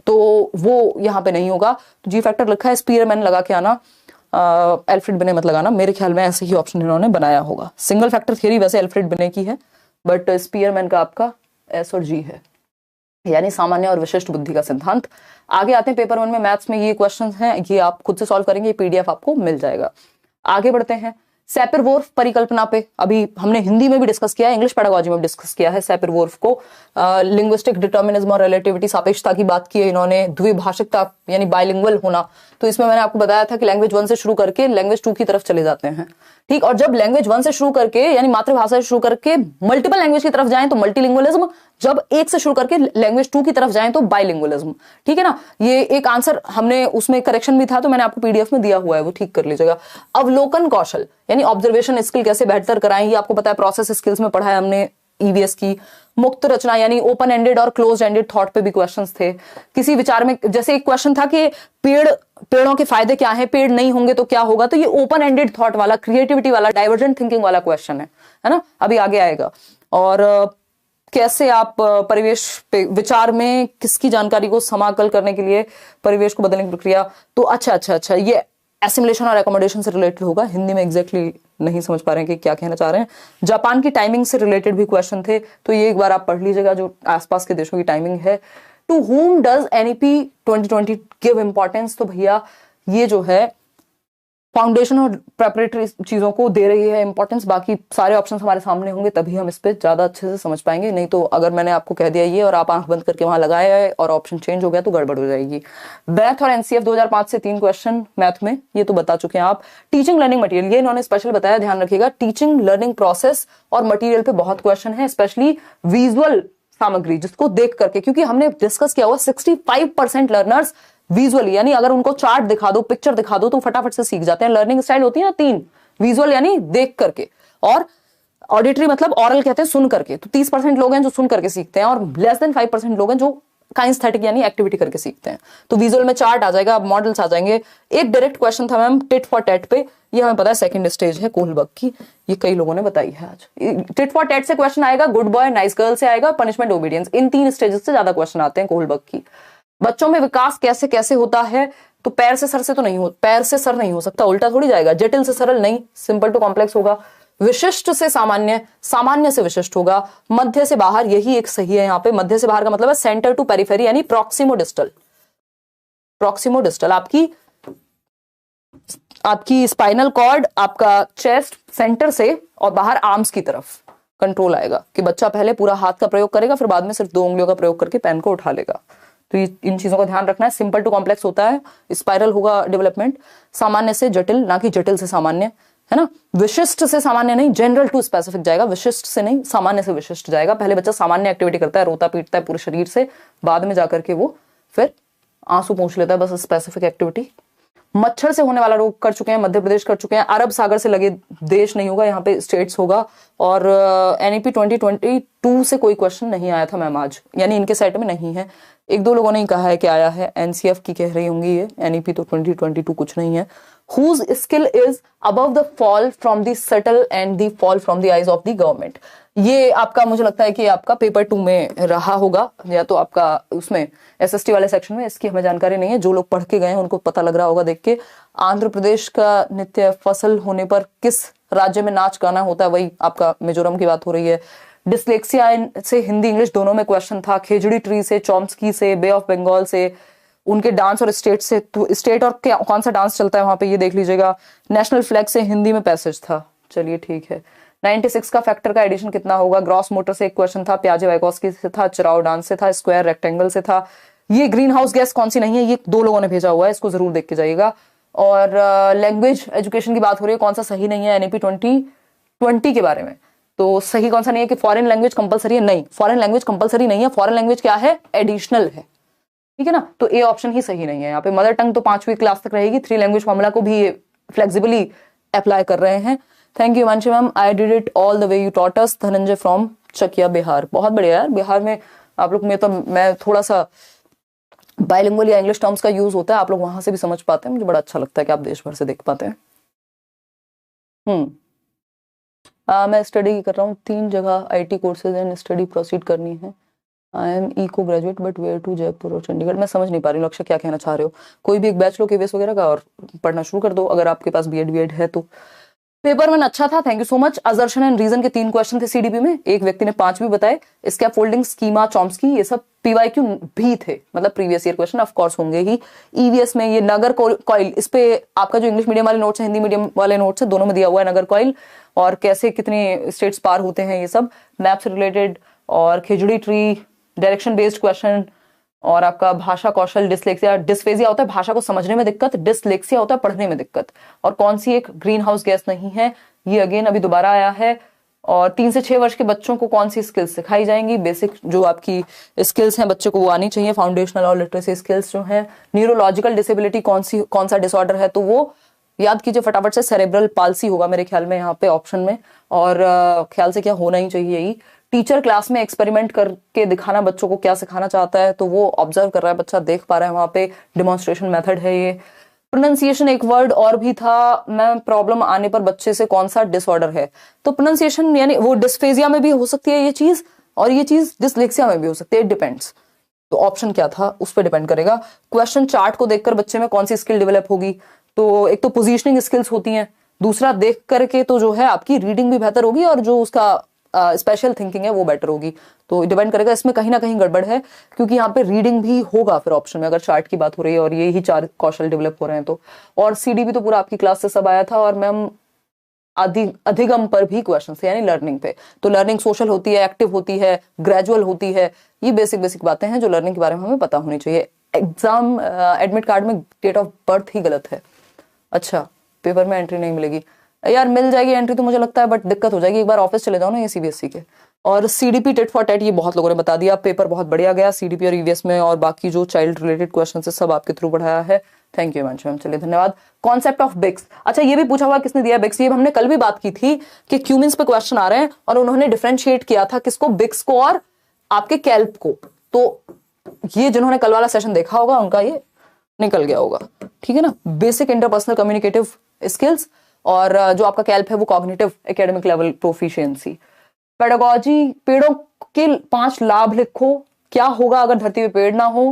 तो वो यहां पे नहीं होगा। जी फैक्टर लिखा है, स्पीयरमैन लगा के आना, एल्फ्रेड बिने मत लगाना। मेरे ख्याल में ऐसे ही ऑप्शन इन्होंने बनाया होगा। सिंगल फैक्टर थियरी वैसे एल्फ्रेड बिने की है, बट स्पीयरमैन का आपका एस और जी है, यानी सामान्य और विशिष्ट बुद्धि का सिद्धांत। आगे आते हैं पेपर 1 में, मैथ्स में ये क्वेश्चन हैं, ये आप खुद से सॉल्व करेंगे, पीडीएफ आपको मिल जाएगा। आगे बढ़ते हैं सैपर-वोर्फ परिकल्पना पे, अभी हमने हिंदी में भी डिस्कस किया है, इंग्लिश पेडागोजी में भी डिस्कस किया है सैपर-वोर्फ को। लिंग्विस्टिक डिटर्मिनिज्म और रिलेटिविटी, सापेक्षता की बात की है इन्होंने, द्विभाषिकता यानी बाइलिंगुअल होना। तो इसमें मैंने आपको बताया था कि लैंग्वेज 1 से शुरू करके लैंग्वेज 2 की तरफ चले जाते हैं, ठीक। और जब लैंग्वेज 1 से शुरू करके यानी मातृभाषा से शुरू करके मल्टीपल लैंग्वेज की तरफ जाएं तो मल्टीलिंगुअलिज्म, जब 1 से शुरू करके लैंग्वेज 2 की तरफ जाएं तो बाइलिंगुअलिज्म, ठीक है ना। ये एक आंसर हमने, उसमें करेक्शन भी था तो मैंने आपको पीडीएफ में दिया हुआ है, वो ठीक कर लीजिएगा। अवलोकन कौशल यानी ऑब्जर्वेशन स्किल कैसे बेहतर कराएं, ये आपको पता है, प्रोसेस स्किल्स में पढ़ा है हमने ईवीएस की। मुक्त रचना यानी ओपन एंडेड और क्लोज एंडेड थॉट पे भी क्वेश्चंस थे। किसी विचार में, जैसे एक क्वेश्चन था कि पेड़ों के फायदे क्या हैं, पेड़ नहीं होंगे तो क्या होगा, तो ये ओपन एंडेड थॉट वाला, क्रिएटिविटी वाला, डाइवर्जेंट थिंकिंग वाला क्वेश्चन है ना, अभी आगे आएगा। और कैसे आप परिवेश पे, विचार में किसकी जानकारी को समाकल करने के लिए परिवेश को बदलने की प्रक्रिया, तो अच्छा, ये एसिमिलेशन और एकोमोडेशन से रिलेटेड होगा। हिंदी में एग्जैक्टली नहीं समझ पा रहे हैं कि क्या कहना चाह रहे हैं। जापान की टाइमिंग से रिलेटेड भी क्वेश्चन थे, तो ये एक बार आप पढ़ लीजिएगा, जो आसपास के देशों की टाइमिंग है। To whom does NEP 2020 give importance, तो भैया ये जो है फाउंडेशन और प्रेपरेटरी चीजों को दे रही है इंपॉर्टेंस। बाकी सारे ऑप्शंस हमारे सामने होंगे तभी हम इस पे ज्यादा अच्छे से समझ पाएंगे, नहीं तो अगर मैंने आपको कह दिया ये और आप आंख बंद करके वहां लगाया है और ऑप्शन चेंज हो गया तो गड़बड़ हो जाएगी। मैथ और एनसीएफ 2005 से 3 क्वेश्चन मैथ में, ये तो बता चुके हैं आप। टीचिंग लर्निंग मटेरियल, ये इन्होंने स्पेशल बताया, ध्यान रखिएगा। टीचिंग लर्निंग प्रोसेस और मटेरियल पे बहुत क्वेश्चन है, स्पेशली विजुअल सामग्री जिसको देख करके, क्योंकि हमने डिस्कस किया हुआ 65% लर्नर्स विजुअली, यानी अगर उनको चार्ट दिखा दो, पिक्चर दिखा दो तो फटाफट से सीख जाते हैं। लर्निंग स्टाइल होती है ना 3, विजुअल यानी देख करके, और ऑडिटरी मतलब ऑरल कहते हैं सुन करके, तो 30% लोग हैं जो सुन करके सीखते हैं, और लेस देन 5% लोग हैं जो काइंस्थेटिक यानी एक्टिविटी करके सीखते हैं। तो विजुअल में चार्ट आ जाएगा, मॉडल्स आ जाएंगे। एक डायरेक्ट क्वेश्चन था मैम टिट फॉर टैट पे, ये हमें पता है सेकंड स्टेज है कोहलबर्ग की, ये कई लोगों ने बताई है आज। टिट फॉर टैट से क्वेश्चन आएगा, गुड बॉय नाइस गर्ल से आएगा, पनिशमेंट ओबीडियंस, इन 3 स्टेजेस से ज्यादा क्वेश्चन आते हैं कोहलबर्ग की। बच्चों में विकास कैसे कैसे होता है, तो पैर से सर से तो नहीं हो, पैर से सर नहीं हो सकता, उल्टा थोड़ी जाएगा। जटिल से सरल नहीं, सिंपल टू कॉम्प्लेक्स होगा। विशिष्ट से सामान्य, सामान्य से विशिष्ट होगा। मध्य से बाहर, यही एक सही है यहाँ पे। मध्य से बाहर का मतलब है सेंटर टू पेरिफेरी यानी प्रॉक्सिमो डिस्टल। प्रॉक्सिमो डिस्टल आपकी स्पाइनल कॉर्ड, आपका चेस्ट सेंटर से और बाहर आर्म्स की तरफ, कंट्रोल आएगा कि बच्चा पहले पूरा हाथ का प्रयोग करेगा, फिर बाद में सिर्फ 2 उंगलियों का प्रयोग करके पेन को उठा लेगा। तो इन चीजों का ध्यान रखना है। सिंपल टू कॉम्प्लेक्स होता है, स्पाइरल होगा डेवलपमेंट, सामान्य से जटिल, ना कि जटिल से सामान्य, है ना। विशिष्ट से सामान्य नहीं, जनरल टू स्पेसिफिक जाएगा, विशिष्ट से नहीं, सामान्य से विशिष्ट जाएगा। पहले बच्चा सामान्य एक्टिविटी करता है, रोता पीटता है पूरे शरीर से, बाद में जाकर के वो फिर आंसू पोंछ लेता है, बस स्पेसिफिक एक्टिविटी। मच्छर से होने वाला रोग कर चुके हैं, मध्य प्रदेश कर चुके हैं। अरब सागर से लगे देश नहीं होगा, यहाँ पे स्टेट्स होगा। और एनईपी 2022 से कोई क्वेश्चन नहीं आया था मैम आज, यानी इनके सेट में नहीं है। 1-2 लोगों ने ही कहा है कि आया है, एनसीएफ की कह रही होंगी ये, एनईपी तो 2022 कुछ नहीं है। Whose skill is above the fall from the subtle and the fall from the eyes of the government। ये आपका मुझे लगता है कि आपका पेपर 2 में रहा होगा, या तो आपका उसमें एसएसटी वाले सेक्शन में, इसकी हमें जानकारी नहीं है। जो लोग पढ़ के गए हैं उनको पता लग रहा होगा देख के। आंध्र प्रदेश का नित्य फसल होने पर किस राज्य में नाच गाना होता है, वही आपका मिजोरम की बात हो रही है। डिसलेक्सिया से हिंदी इंग्लिश दोनों में क्वेश्चन था। खेजड़ी ट्री से, चॉम्स्की से, बे ऑफ बंगाल से, उनके डांस और स्टेट से, तो स्टेट और कौन सा डांस चलता है वहां पे ये देख लीजिएगा। नेशनल फ्लैग से हिंदी में पैसेज था, चलिए ठीक है। 96 का फैक्टर का एडिशन कितना होगा। ग्रॉस मोटर से एक क्वेश्चन था, प्याजे वाइकोस्की से था, चिराओ डांस से था, स्क्वायर रेक्टेंगल से था। ये ग्रीन हाउस गैस कौन सी नहीं है, ये 2 लोगों ने भेजा हुआ है, इसको जरूर देख के जाइएगा। और लैंग्वेज एजुकेशन की बात हो रही है, कौन सा सही नहीं है एनईपी 2020 के बारे में। तो सही कौन सा नहीं है कि फॉरेन लैंग्वेज कंपलसरी है, नहीं, फॉरेन लैंग्वेज कंपलसरी नहीं है। फॉरेन लैंग्वेज क्या है, एडिशनल है, ठीक है ना। तो ए ऑप्शन ही सही नहीं है यहाँ पे। मदर टंग तो 5वीं क्लास तक रहेगी, 3 लैंग्वेज फॉर्मूला को भी फ्लेक्सिबली अप्लाई कर रहे हैं। Thank you Himanshi ma'am, I did it all the way you taught us. Dhananjay from Chakia Bihar, बहुत बढ़िया यार। बिहार में आप लोग में तो मैं थोड़ा सा बाइलिंगुअल या इंग्लिश टर्म्स का यूज होता है, आप लोग वहां से भी समझ पाते हैं। मुझे बड़ा अच्छा लगता है कि आप देश भर से देख पाते हैं। मैं स्टडी कर रहा हूँ 3 जगह IT courses and study proceed करनी है। I am eco graduate but where to, Jaipur और चंडीगढ़। मैं समझ नहीं पा रही हूँ लक्ष्य क्या कहना चाह रहे हो। कोई भी एक बैच लो केवीएस वगैरह का और पढ़ना शुरू कर दो, अगर आपके पास बीएड है तो। पेपर 1 अच्छा था, thank you so much. Assertion and reason के 3 क्वेश्चन थे सीडीपी में, एक व्यक्ति ने 5 भी बताए। स्कैफोल्डिंग, स्कीमा, चॉम्स्की, ये सब पीवाईक्यू भी थे, मतलब previous year question of course होंगे ही। ईवीएस में ये नगर कॉइल, इस पे आपका जो इंग्लिश मीडियम वाले नोट्स है, हिंदी मीडियम वाले नोट्स है, दोनों में दिया हुआ है नगर कॉइल और कैसे कितने स्टेट्स पार होते हैं, ये सब मैप से रिलेटेड। और खिचड़ी ट्री, डायरेक्शन बेस्ड क्वेश्चन, और आपका भाषा कौशल, डिसलेक्सिया, डिस्फेजिया होता है भाषा को समझने में दिक्कत, डिसलेक्सिया होता है पढ़ने में दिक्कत। और कौन सी एक ग्रीन हाउस गैस नहीं है, ये अगेन अभी दोबारा आया है। और 3 से 6 वर्ष के बच्चों को कौन सी स्किल्स सिखाई जाएंगी, बेसिक जो आपकी स्किल्स हैं बच्चे को वो आनी चाहिए, फाउंडेशनल और लिटरेसी स्किल्स जो हैं। न्यूरोलॉजिकल डिसेबिलिटी कौन सा डिसऑर्डर है, तो वो याद कीजिए फटाफट से, सेरेब्रल पाल्सी होगा मेरे ख्याल में यहाँ पे ऑप्शन में। और ख्याल से क्या होना ही चाहिए यही। टीचर क्लास में एक्सपेरिमेंट करके दिखाना बच्चों को क्या सिखाना चाहता है, तो वो ऑब्जर्व कर रहा है बच्चा, देख पा रहा है, वहां पे डिमॉन्स्ट्रेशन मेथड है ये। प्रोनाउंसिएशन एक वर्ड और भी था, मैं प्रॉब्लम आने पर बच्चे से कौन सा डिसऑर्डर है, तो प्रोनाउंसिएशन यानी वो डिस्फेजिया में भी हो सकती है ये चीज, और ये चीज डिसलेक्सिया में भी हो सकती है, डिपेंड्स। तो ऑप्शन क्या था उस पर डिपेंड करेगा। क्वेश्चन चार्ट को देखकर बच्चे में कौन सी स्किल डेवलप होगी, तो एक तो पोजीशनिंग स्किल्स होती हैं, दूसरा देख करके तो जो है आपकी रीडिंग भी बेहतर होगी, और जो उसका स्पेशल थिंकिंग है वो बेटर होगी। तो डिपेंड करेगा, इसमें कहीं ना कहीं गड़बड़ है, क्योंकि यहाँ पे रीडिंग भी होगा फिर ऑप्शन में, अगर चार्ट की बात हो रही है और ये ही 4 कौशल डेवलप हो रहे हैं तो। और सीडीपी तो पूरा आपकी क्लास से सब आया था, और मैम अधिगम पर भी क्वेश्चन थे, यानी लर्निंग पे। तो लर्निंग सोशल होती है, एक्टिव होती है, ग्रेजुअल होती है, ये बेसिक बातें हैं जो लर्निंग के बारे में हमें पता होनी चाहिए। एग्जाम एडमिट कार्ड में डेट ऑफ बर्थ ही गलत है, अच्छा पेपर में एंट्री नहीं मिलेगी यार, मिल जाएगी एंट्री तो मुझे लगता है, बट दिक्कत हो जाएगी, एक बार ऑफिस चले जाओ ना ये सीबीएसई के। और सीडीपी टेट फॉर टेट ये बहुत लोगों ने बता दिया, पेपर बहुत बढ़िया गया सीडीपी और ईवीएस में, और बाकी जो चाइल्ड रिलेटेड क्वेश्चन है सब आपके थ्रू बढ़ाया है। थैंक यू मैम, चलिए धन्यवाद। कॉन्सेप्ट ऑफ बिक्स, अच्छा ये भी पूछा हुआ किसने दिया बिक्स, ये हमने कल भी बात की थी कि क्यूमिन्स पे क्वेश्चन आ रहे हैं, और उन्होंने डिफरेंशिएट किया था किसको, बिक्स को और आपके कैल्प को। तो ये जिन्होंने कल वाला सेशन देखा होगा उनका ये निकल गया होगा, ठीक है ना। बेसिक इंटरपर्सनल कम्युनिकेटिव स्किल्स, और जो आपका कैल्प है वो cognitive academic level proficiency. Pedagogy, पेड़ों के 5 लाभ लिखो, क्या होगा अगर धरती पे पेड़ ना हो,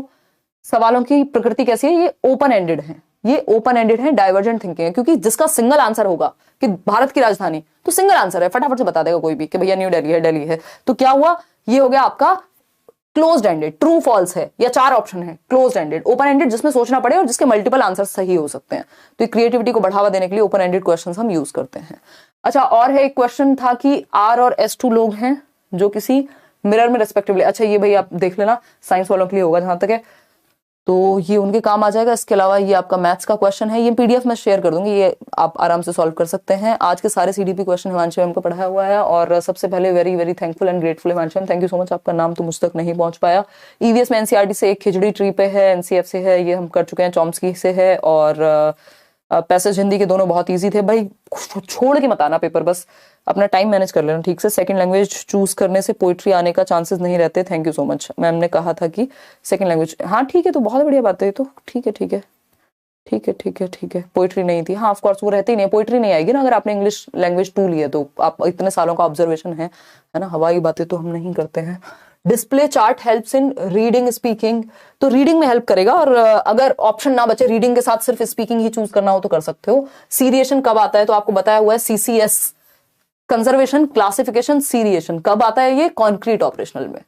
सवालों की प्रकृति कैसी है, ये ओपन एंडेड है, ये ओपन एंडेड है, डाइवर्जेंट थिंकिंग है, क्योंकि जिसका सिंगल आंसर होगा कि भारत की राजधानी, तो सिंगल आंसर है, फटाफट से बता देगा कोई भी कि भैया न्यू दिल्ली है, दिल्ली है। तो क्या हुआ, ये हो गया आपका क्लोज्ड एंडेड, ट्रू फॉल्स है, या 4 ऑप्शन है, क्लोज्ड एंडेड, ओपन एंडेड जिसमें सोचना पड़े और जिसके मल्टीपल आंसर सही हो सकते हैं। तो क्रिएटिविटी को बढ़ावा देने के लिए ओपन एंडेड क्वेश्चंस हम यूज करते हैं। अच्छा, और है एक क्वेश्चन था कि R और S2 लोग हैं जो किसी मिरर में रेस्पेक्टिवली, अच्छा ये भाई आप देख लेना, साइंस वालों के लिए होगा जहां तक है, तो ये उनके काम आ जाएगा। इसके अलावा ये आपका मैथ्स का क्वेश्चन है, ये पीडीएफ में शेयर कर दूंगी, ये आप आराम से सॉल्व कर सकते हैं। आज के सारे सीडीपी क्वेश्चन हिमांशु मैम को पढ़ाया हुआ है, और सबसे पहले very very thankful and grateful Himanshu ma'am, thank you so much. आपका नाम तो मुझ तक नहीं पहुंच पाया। ईवीएस में एनसीईआरटी से एक खिचड़ी ट्री पे है, एनसीएफ से है, ये हम कर चुके हैं, चॉम्स्की से है, और पैसेज हिंदी के दोनों बहुत इजी थे भाई, छोड़ के मत आना पेपर, बस अपना टाइम मैनेज कर लेना ठीक से। सेकंड लैंग्वेज चूज करने से पोइट्री आने का चांसेस नहीं रहते, thank you so much. Ma'am ने कहा था कि सेकंड लैंग्वेज, हाँ ठीक है, तो बहुत बढ़िया बात है, तो ठीक है ठीक है ठीक है ठीक है ठीक है। पोइट्री नहीं थी, हाँ ऑफ कोर्स वो रहती ही नहीं, पोइट्री नहीं आएगी ना अगर आपने इंग्लिश लैंग्वेज 2 लिया तो। आप इतने सालों का ऑब्जर्वेशन है ना, हवाई बातें तो हम नहीं करते हैं। Display chart helps in reading speaking, तो रीडिंग में हेल्प करेगा, और अगर ऑप्शन ना बचे रीडिंग के साथ सिर्फ स्पीकिंग ही चूज करना हो तो कर सकते हो। सीरिएशन कब आता है, तो आपको बताया हुआ है CCS, कंजर्वेशन क्लासिफिकेशन सीरिएशन कब आता है, ये कॉन्क्रीट ऑपरेशनल में,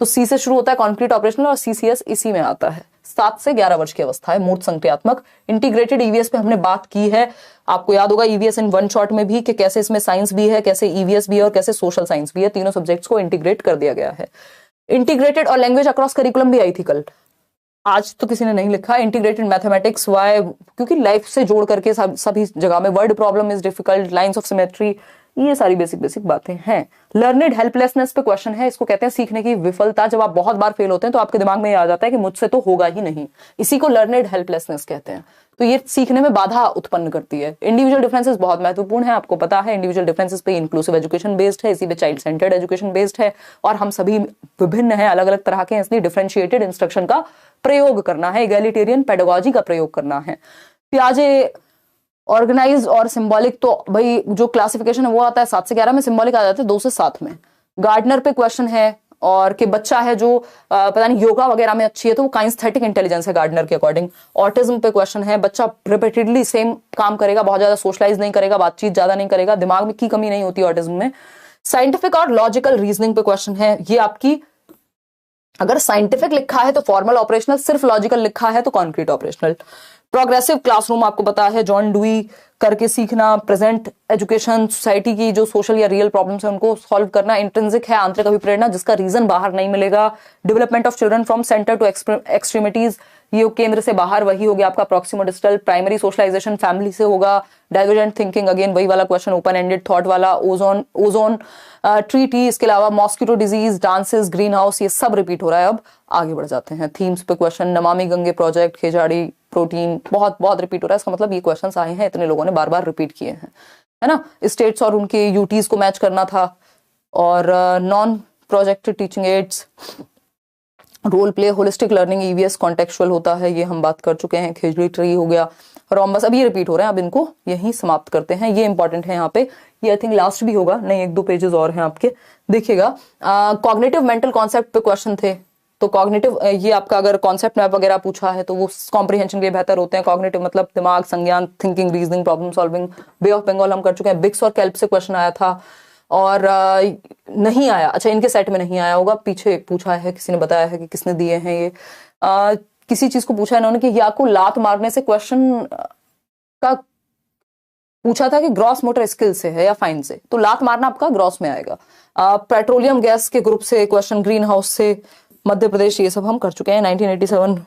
तो C से शुरू होता है कॉन्क्रीट ऑपरेशनल, और CCS इसी में आता है। 7 से 11 वर्ष की अवस्था है, मूर्त संक्रियात्मक। इंटीग्रेटेड ईवीएस पे हमने बात की है, आपको याद होगा ईवीएस इन वन शॉट में भी, कि कैसे इसमें साइंस भी है, कैसे ईवीएस भी है, और कैसे सोशल साइंस भी है, तीनों सब्जेक्ट्स को इंटीग्रेट कर दिया गया है। इंटीग्रेटेड और लैंग्वेज अक्रॉस करिकुलम भी आई थी कल, आज तो किसी ने नहीं लिखा। इंटीग्रेटेड मैथमेटिक्स, वाई, क्योंकि लाइफ से जोड़ करके सभी जगह में, word problem is difficult, lines of symmetry, ये सारी बेसिक बेसिक बातें हैं। लर्नेड हेल्पलेसनेस पे क्वेश्चन है, इसको कहते हैं सीखने की विफलता। जब आप बहुत बार फेल होते हैं तो आपके दिमाग में ये आ जाता है कि मुझसे तो होगा ही नहीं, इसी को लर्नेड हेल्पलेसनेस कहते हैं। तो ये सीखने में बाधा उत्पन्न करती है। इंडिविजुअल डिफरेंसेस बहुत महत्वपूर्ण है, आपको पता है इंडिविजुअल डिफरेंसेस पे इंक्लूसिव एजुकेशन बेस्ड है, इसी पे चाइल्ड सेंटर्ड एजुकेशन बेस्ड है, और हम सभी विभिन्न हैं, अलग अलग तरह के हैं, इसलिए डिफरेंशिएटेड इंस्ट्रक्शन का प्रयोग करना है, इगैलिटेरियन पेडागोजी का प्रयोग करना है। पियाजे ऑर्गेनाइज और सिंबॉलिक, तो भाई जो क्लासिफिकेशन है वो आता है 7 से 11 में, सिंबॉलिक आ जाता है 2 से 7 में। गार्डनर पे क्वेश्चन है, और कि बच्चा है जो पता नहीं योगा वगैरह में अच्छी है, तो वो काइंस्थेटिक इंटेलिजेंस है गार्डनर के अकॉर्डिंग। ऑटिज्म पे क्वेश्चन है, बच्चा रिपीटेडली सेम काम करेगा, बहुत ज्यादा सोशलाइज नहीं करेगा, बातचीत ज्यादा नहीं करेगा, दिमाग में की कमी नहीं होती ऑटिज्म में। साइंटिफिक और लॉजिकल रीजनिंग पे क्वेश्चन है, ये आपकी अगर साइंटिफिक लिखा है तो फॉर्मल ऑपरेशनल, सिर्फ लॉजिकल लिखा है तो कॉन्क्रीट ऑपरेशनल। प्रोग्रेसिव क्लासरूम आपको पता है, जॉन डुई करके सीखना, प्रेजेंट एजुकेशन, सोसाइटी की जो सोशल या रियल प्रॉब्लम्स है उनको सॉल्व करना। इंट्रिंसिक है आंतरिक अभिप्रेरणा, जिसका रीजन बाहर नहीं मिलेगा। Development of children from centre to extremities, ये केंद्र से बाहर, वही हो गया आपका proximo distal. Primary socialization family से होगा। डाइवर्जेंट थिंकिंग, अगेन वही वाला क्वेश्चन, ओपन एंडेड थॉट वाला। ओजोन ट्रीटी, इसके अलावा mosquito disease, dances, green house, ये सब रिपीट हो रहा है। अब आगे बढ़ जाते हैं थीम्स पे question. Namami Gange project, खेजाड़ी, protein, बहुत बहुत रिपीट हो रहा है, इसका मतलब ये क्वेश्चंस आए हैं, इतने लोगों ने बार बार रिपीट किए हैं, है ना। स्टेट्स और उनके यूटीज को मैच करना था, और non projected teaching aids, role play, holistic learning, EVS contextual होता है, ये हम बात कर चुके हैं। खिचड़ी ट्री हो गया, रोम्बस, अब ये रिपीट हो रहे हैं, अब इनको यही समाप्त करते हैं, ये इंपॉर्टेंट है यहाँ पे। ये आई थिंक लास्ट भी होगा, नहीं 1-2 पेजेस और हैं आपके, देखिएगा। कॉग्निटिव मेंटल कॉन्सेप्ट पे क्वेश्चन थे, तो कॉग्निटिव, ये आपका अगर कॉन्सेप्ट मैप वगैरह पूछा है तो वो कॉम्प्रिहेंशन के लिए बेहतर होते हैं। कॉग्निटिव मतलब दिमाग, संज्ञान, thinking, reasoning, problem solving. Bay of Bengal हम कर चुके हैं। बिक्स और कैल्प से क्वेश्चन आया था, और नहीं आया, अच्छा इनके सेट में नहीं आया होगा, पीछे पूछा है, किसी ने बताया है कि किसने दिए हैं ये। किसी चीज को पूछा है इन्होंने कि या को लात मारने से क्वेश्चन का पूछा था कि ग्रॉस मोटर स्किल से है या फाइन से, तो लात मारना आपका ग्रॉस में आएगा। पेट्रोलियम गैस के ग्रुप से क्वेश्चन, ग्रीन हाउस से, मध्य प्रदेश, ये सब हम कर चुके हैं। 1987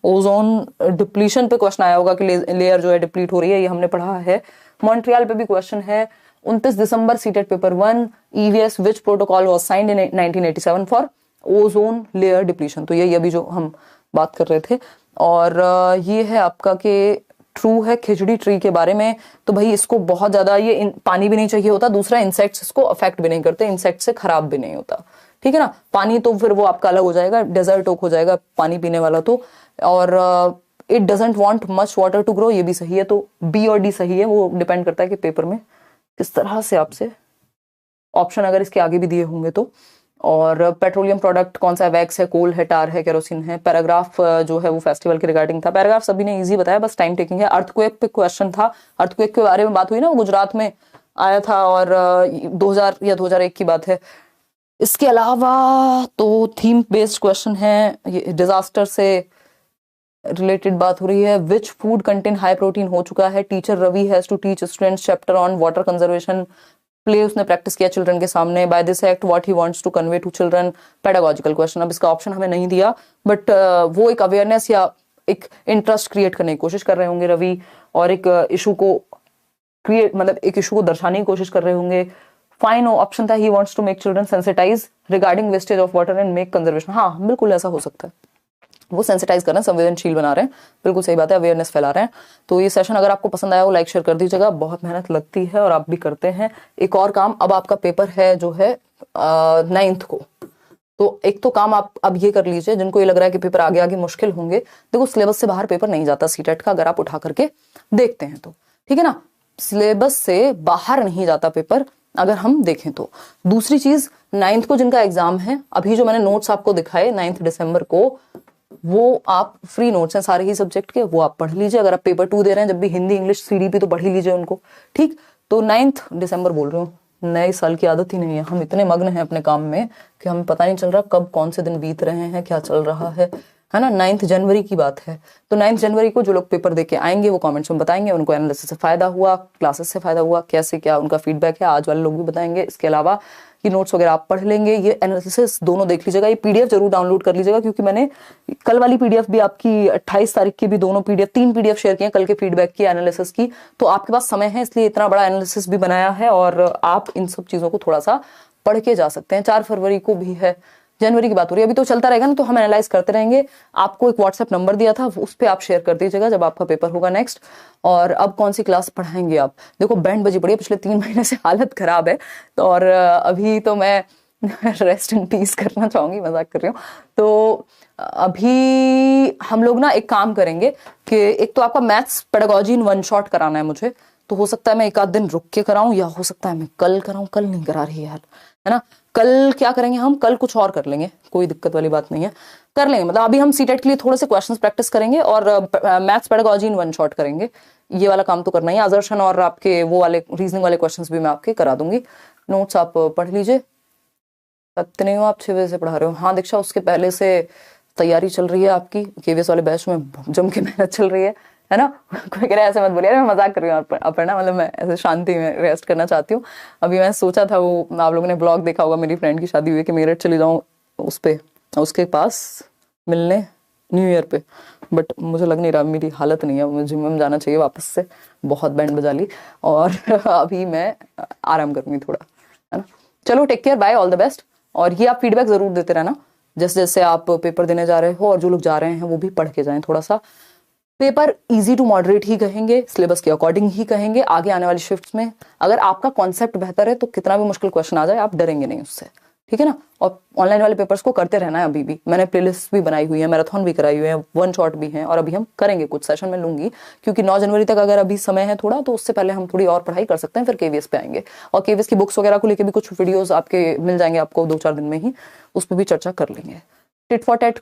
ओजोन डिप्लीशन पे क्वेश्चन आया होगा कि लेयर जो है डिप्लीट हो रही है, ये हमने पढ़ा है। मॉन्ट्रियल पे भी क्वेश्चन है। 29 दिसंबर CTET paper 1, EVS which protocol was signed in 1987 for ozone layer depletion, तो यही अभी जो हम बात कर रहे थे। और ये है आपका कि ट्रू है खिचड़ी ट्री के बारे में, तो भाई इसको बहुत ज्यादा ये पानी भी नहीं चाहिए होता, दूसरा इंसेक्ट्स इसको अफेक्ट भी नहीं करते, इंसेक्ट से खराब भी नहीं होता, ठीक है ना। पानी तो फिर वो आपका अलग हो जाएगा, डेजर्ट ओक हो जाएगा पानी पीने वाला तो। और it doesn't want much water to grow, ये भी सही है, तो बी और डी सही है, वो डिपेंड करता है कि पेपर में किस तरह से आपसे ऑप्शन अगर इसके आगे भी दिए होंगे तो। और पेट्रोलियम प्रोडक्ट कौन सा है, वैक्स है, कोल है, टार है, केरोसिन है। पैराग्राफ जो है वो फेस्टिवल के रिगार्डिंग था, पैराग्राफ सभी ने इजी बताया, बस टाइम टेकिंग है। अर्थक्वेक पे क्वेश्चन था, अर्थक्वेक के बारे में बात हुई ना, वो गुजरात में आया था, और 2000 या 2001 की बात है। इसके अलावा तो थीम बेस्ड क्वेश्चन है, ये डिजास्टर से रिलेटेड बात हो रही है। Which food contain high protein हो चुका है। Teacher Ravi has to teach students chapter on water conservation, play उसने प्रैक्टिस किया चिल्ड्रन के सामने। By this act what he wants to convey to children, pedagogical question. अब इसका ऑप्शन हमें नहीं दिया, बट वो एक अवेयरनेस या एक इंटरेस्ट क्रिएट करने की कोशिश कर रहे होंगे रवि, और एक इशू को क्रिएट, मतलब एक इशू को दर्शाने की कोशिश कर रहे होंगे। फाइन ऑप्शन था, he wants to make children sensitize regarding wastage of water and make conservation. हाँ, बिल्कुल ऐसा हो सकता है, वो सेंसिटाइज कर रहे हैं, संवेदनशील बना रहे हैं, बिल्कुल सही बात है, अवेयरनेस फैला रहे हैं। तो ये सेशन अगर आपको पसंद आया हो लाइक शेयर कर दीजिएगा, बहुत मेहनत लगती है और आप भी करते हैं। एक और काम, अब आपका पेपर है जो है 9th को, तो एक तो काम आप अब ये कर लीजिए, जिनको ये लग रहा है कि पेपर आगे आगे मुश्किल होंगे, देखो सिलेबस से बाहर पेपर नहीं जाता सीटेट का, अगर आप उठा करके देखते हैं तो, ठीक है ना, सिलेबस से बाहर नहीं जाता पेपर अगर हम देखें तो। दूसरी चीज, 9th को जिनका एग्जाम है, अभी जो मैंने नोट्स आपको दिखाए 9 दिसंबर को, वो आप फ्री नोट्स हैं सारे ही सब्जेक्ट के, वो आप पढ़ लीजिए। अगर आप पेपर 2 दे रहे हैं, जब भी हिंदी इंग्लिश सीडीपी, तो पढ़ ही लीजिए उनको, ठीक। तो 9 दिसंबर बोल रही हूँ, नए साल की आदत ही नहीं है, हम इतने मग्न हैं अपने काम में कि हमें पता नहीं चल रहा कब कौन से दिन बीत रहे हैं, क्या चल रहा है ना। 9 जनवरी की बात है, तो 9 जनवरी को जो लोग पेपर देके आएंगे वो कमेंट्स में बताएंगे उनको एनालिसिस से फायदा हुआ, क्लासेस से फायदा हुआ, कैसे क्या उनका फीडबैक है, आज वाले लोग भी बताएंगे। इसके अलावा ये नोट्स वगैरह आप पढ़ लेंगे, ये एनालिसिस दोनों देख लीजिएगा, ये पीडीएफ जरूर डाउनलोड कर लीजिएगा, क्योंकि मैंने कल वाली पीडीएफ भी आपकी 28 तारीख की भी दोनों पीडीएफ, 3 पीडीएफ शेयर किए कल के फीडबैक की, एनालिसिस की। तो आपके पास समय है, इसलिए इतना बड़ा एनालिसिस भी बनाया है, और आप इन सब चीजों को थोड़ा सा पढ़ के जा सकते हैं। 4 फरवरी को भी है, जनवरी की बात हो रही है, अभी तो चलता रहेगा ना, तो हम एनालाइज करते रहेंगे। आपको एक व्हाट्सएप नंबर दिया था, उस पर आप शेयर कर दीजिएगा जब आपका पेपर होगा नेक्स्ट। और अब कौन सी क्लास पढ़ाएंगे आप, देखो बैंड बजी पड़ी है, पिछले 3 महीने से हालत खराब है, तो और अभी तो मैं रेस्ट इन पीस करना चाहूंगी, मजाक कर रही हूँ। तो अभी हम लोग ना एक काम करेंगे कि एक तो आपका मैथ्स पेडागोजी इन 1 शॉट कराना है मुझे, तो हो सकता है मैं एक आध दिन रुक के कराऊं, या हो सकता है मैं कल कराऊं, कल नहीं करा रही यार, है ना। कल क्या करेंगे हम, कल कुछ और कर लेंगे, कोई दिक्कत वाली बात नहीं है, कर लेंगे। मतलब अभी हम सीटेट के लिए थोड़े से क्वेश्चंस प्रैक्टिस करेंगे और मैथ्स पेडागोजी इन 1 शॉट करेंगे, ये वाला काम तो करना ही है। अजर्शन और आपके वो वाले रीजनिंग वाले क्वेश्चंस भी मैं आपके करा दूंगी। नोट्स आप पढ़ लीजिए। इतने हो आप 6 बजे से पढ़ा रहे हो? हाँ दीक्षा, उसके पहले से तैयारी चल रही है आपकी, केवीएस वाले बैच में जम के मेहनत चल रही है ना। कोई कह रहा है ऐसे मत बोलिए, मैं मजाक कर रही हूँ, अपर्णा, मतलब मैं ऐसे शांति में रेस्ट करना चाहती हूँ। अभी मैं सोचा था, वो आप लोगों ने ब्लॉग देखा होगा, मेरी फ्रेंड की शादी हुई, कि मेरठ चली जाऊँ उस पे, उसके पास मिलने न्यू ईयर पे, बट मुझे लग नहीं रहा, मेरी हालत नहीं है, मुझे जिम में जाना चाहिए वापस से, बहुत बैंड बजा ली, और अभी मैं आराम करूंगी थोड़ा, है ना। चलो take care, bye, all the best. और ये आप फीडबैक जरूर देते रहना जैसे जैसे आप पेपर देने जा रहे हो, और जो लोग जा रहे हैं वो भी पढ़ के जाएं थोड़ा सा। पेपर इजी टू मॉडरेट ही कहेंगे, सिलेबस के अकॉर्डिंग ही कहेंगे। आगे आने वाली शिफ्ट्स में अगर आपका कॉन्सेप्ट बेहतर है तो कितना भी मुश्किल क्वेश्चन आ जाए आप डरेंगे नहीं उससे, ठीक है ना। और ऑनलाइन वाले पेपर्स को करते रहना है। अभी भी मैंने प्लेलिस्ट भी बनाई हुई है, मैराथन भी कराई हुई है, 1 शॉट भी है, और अभी हम करेंगे, कुछ सेशन में लूंगी, क्योंकि 9 जनवरी तक अगर अभी समय है थोड़ा, तो उससे पहले हम थोड़ी और पढ़ाई कर सकते हैं, फिर केवीएस पे आएंगे। और केवीएस की बुक्स वगैरह को लेकर भी कुछ वीडियोस आपके मिल जाएंगे आपको 2-4 दिन में ही, उस पर भी चर्चा कर लेंगे। टिट फॉर टैट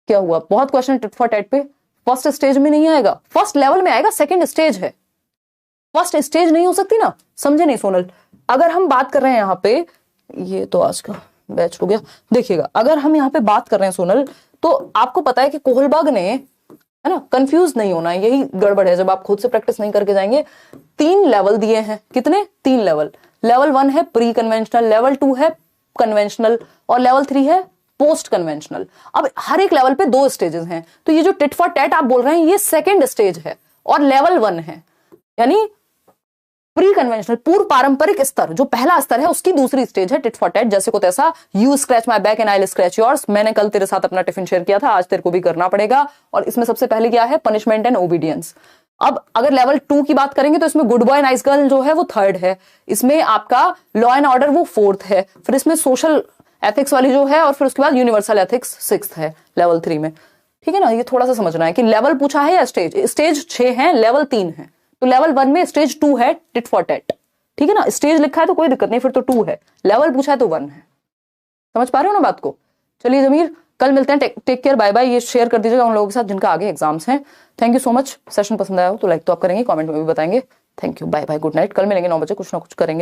क्या हुआ, बहुत क्वेश्चन टिट फॉर टैट पे। फर्स्ट स्टेज में नहीं आएगा, फर्स्ट लेवल में आएगा, सेकंड स्टेज है, फर्स्ट स्टेज नहीं हो सकती ना, समझे नहीं सोनल। अगर हम बात कर रहे हैं यहाँ पे, ये तो आज का बैच हो गया, देखिएगा, अगर हम यहाँ पे बात कर रहे हैं सोनल, तो आपको पता है कि कोहलबर्ग ने, है ना, कंफ्यूज नहीं होना है, यही गड़बड़ है जब आप खुद से प्रैक्टिस नहीं करके जाएंगे। 3 लेवल दिए हैं, कितने, 3 लेवल। लेवल 1 है प्री कन्वेंशनल, लेवल 2 है कन्वेंशनल, और लेवल 3 है पोस्ट कन्वेंशनल। अब हर एक लेवल पे 2 स्टेजेस हैं, तो ये जो टिट फॉर टैट आप बोल रहे हैं, ये सेकंड स्टेज है और लेवल 1 है, यानी प्री कन्वेंशनल, पूर्व पारंपरिक स्तर, जो पहला स्तर है, उसकी दूसरी स्टेज है टिट फॉर टैट। जैसे को तैसा, you scratch my back and I will scratch yours. मैंने कल तेरे साथ अपना टिफिन शेयर किया था, आज तेरे को भी करना पड़ेगा। और इसमें सबसे पहले क्या है, पनिशमेंट एंड ओबीडियंस। अब अगर लेवल 2 की बात करेंगे तो इसमें गुड बॉय नाइस गर्ल जो है वो 3rd है, इसमें आपका लॉ एंड ऑर्डर वो 4th है, फिर इसमें सोशल एथिक्स वाली जो है, और फिर उसके बाद यूनिवर्सल एथिक्स 6th है लेवल 3 में, ठीक है ना। ये थोड़ा सा समझना है कि लेवल पूछा है या स्टेज। स्टेज 6 है, लेवल 3 है, तो लेवल 1 में स्टेज 2 है टिट फॉर टैट, ठीक है ना। स्टेज लिखा है तो कोई दिक्कत नहीं, फिर तो 2 है, लेवल पूछा है तो 1 है। समझ पा रहे हो ना बात को। चलिए जमीर, कल मिलते हैं, टेक केयर, बाय बाय। ये शेयर कर दीजिएगा उन लोगों के साथ जिनका आगे एग्जाम्स हैं। Thank you so much. Session पसंद आया हो तो लाइक तो आप करेंगे, कमेंट में भी बताएंगे। Thank you, bye bye, good night. कल मिलेंगे 9 बजे, कुछ ना कुछ करेंगे।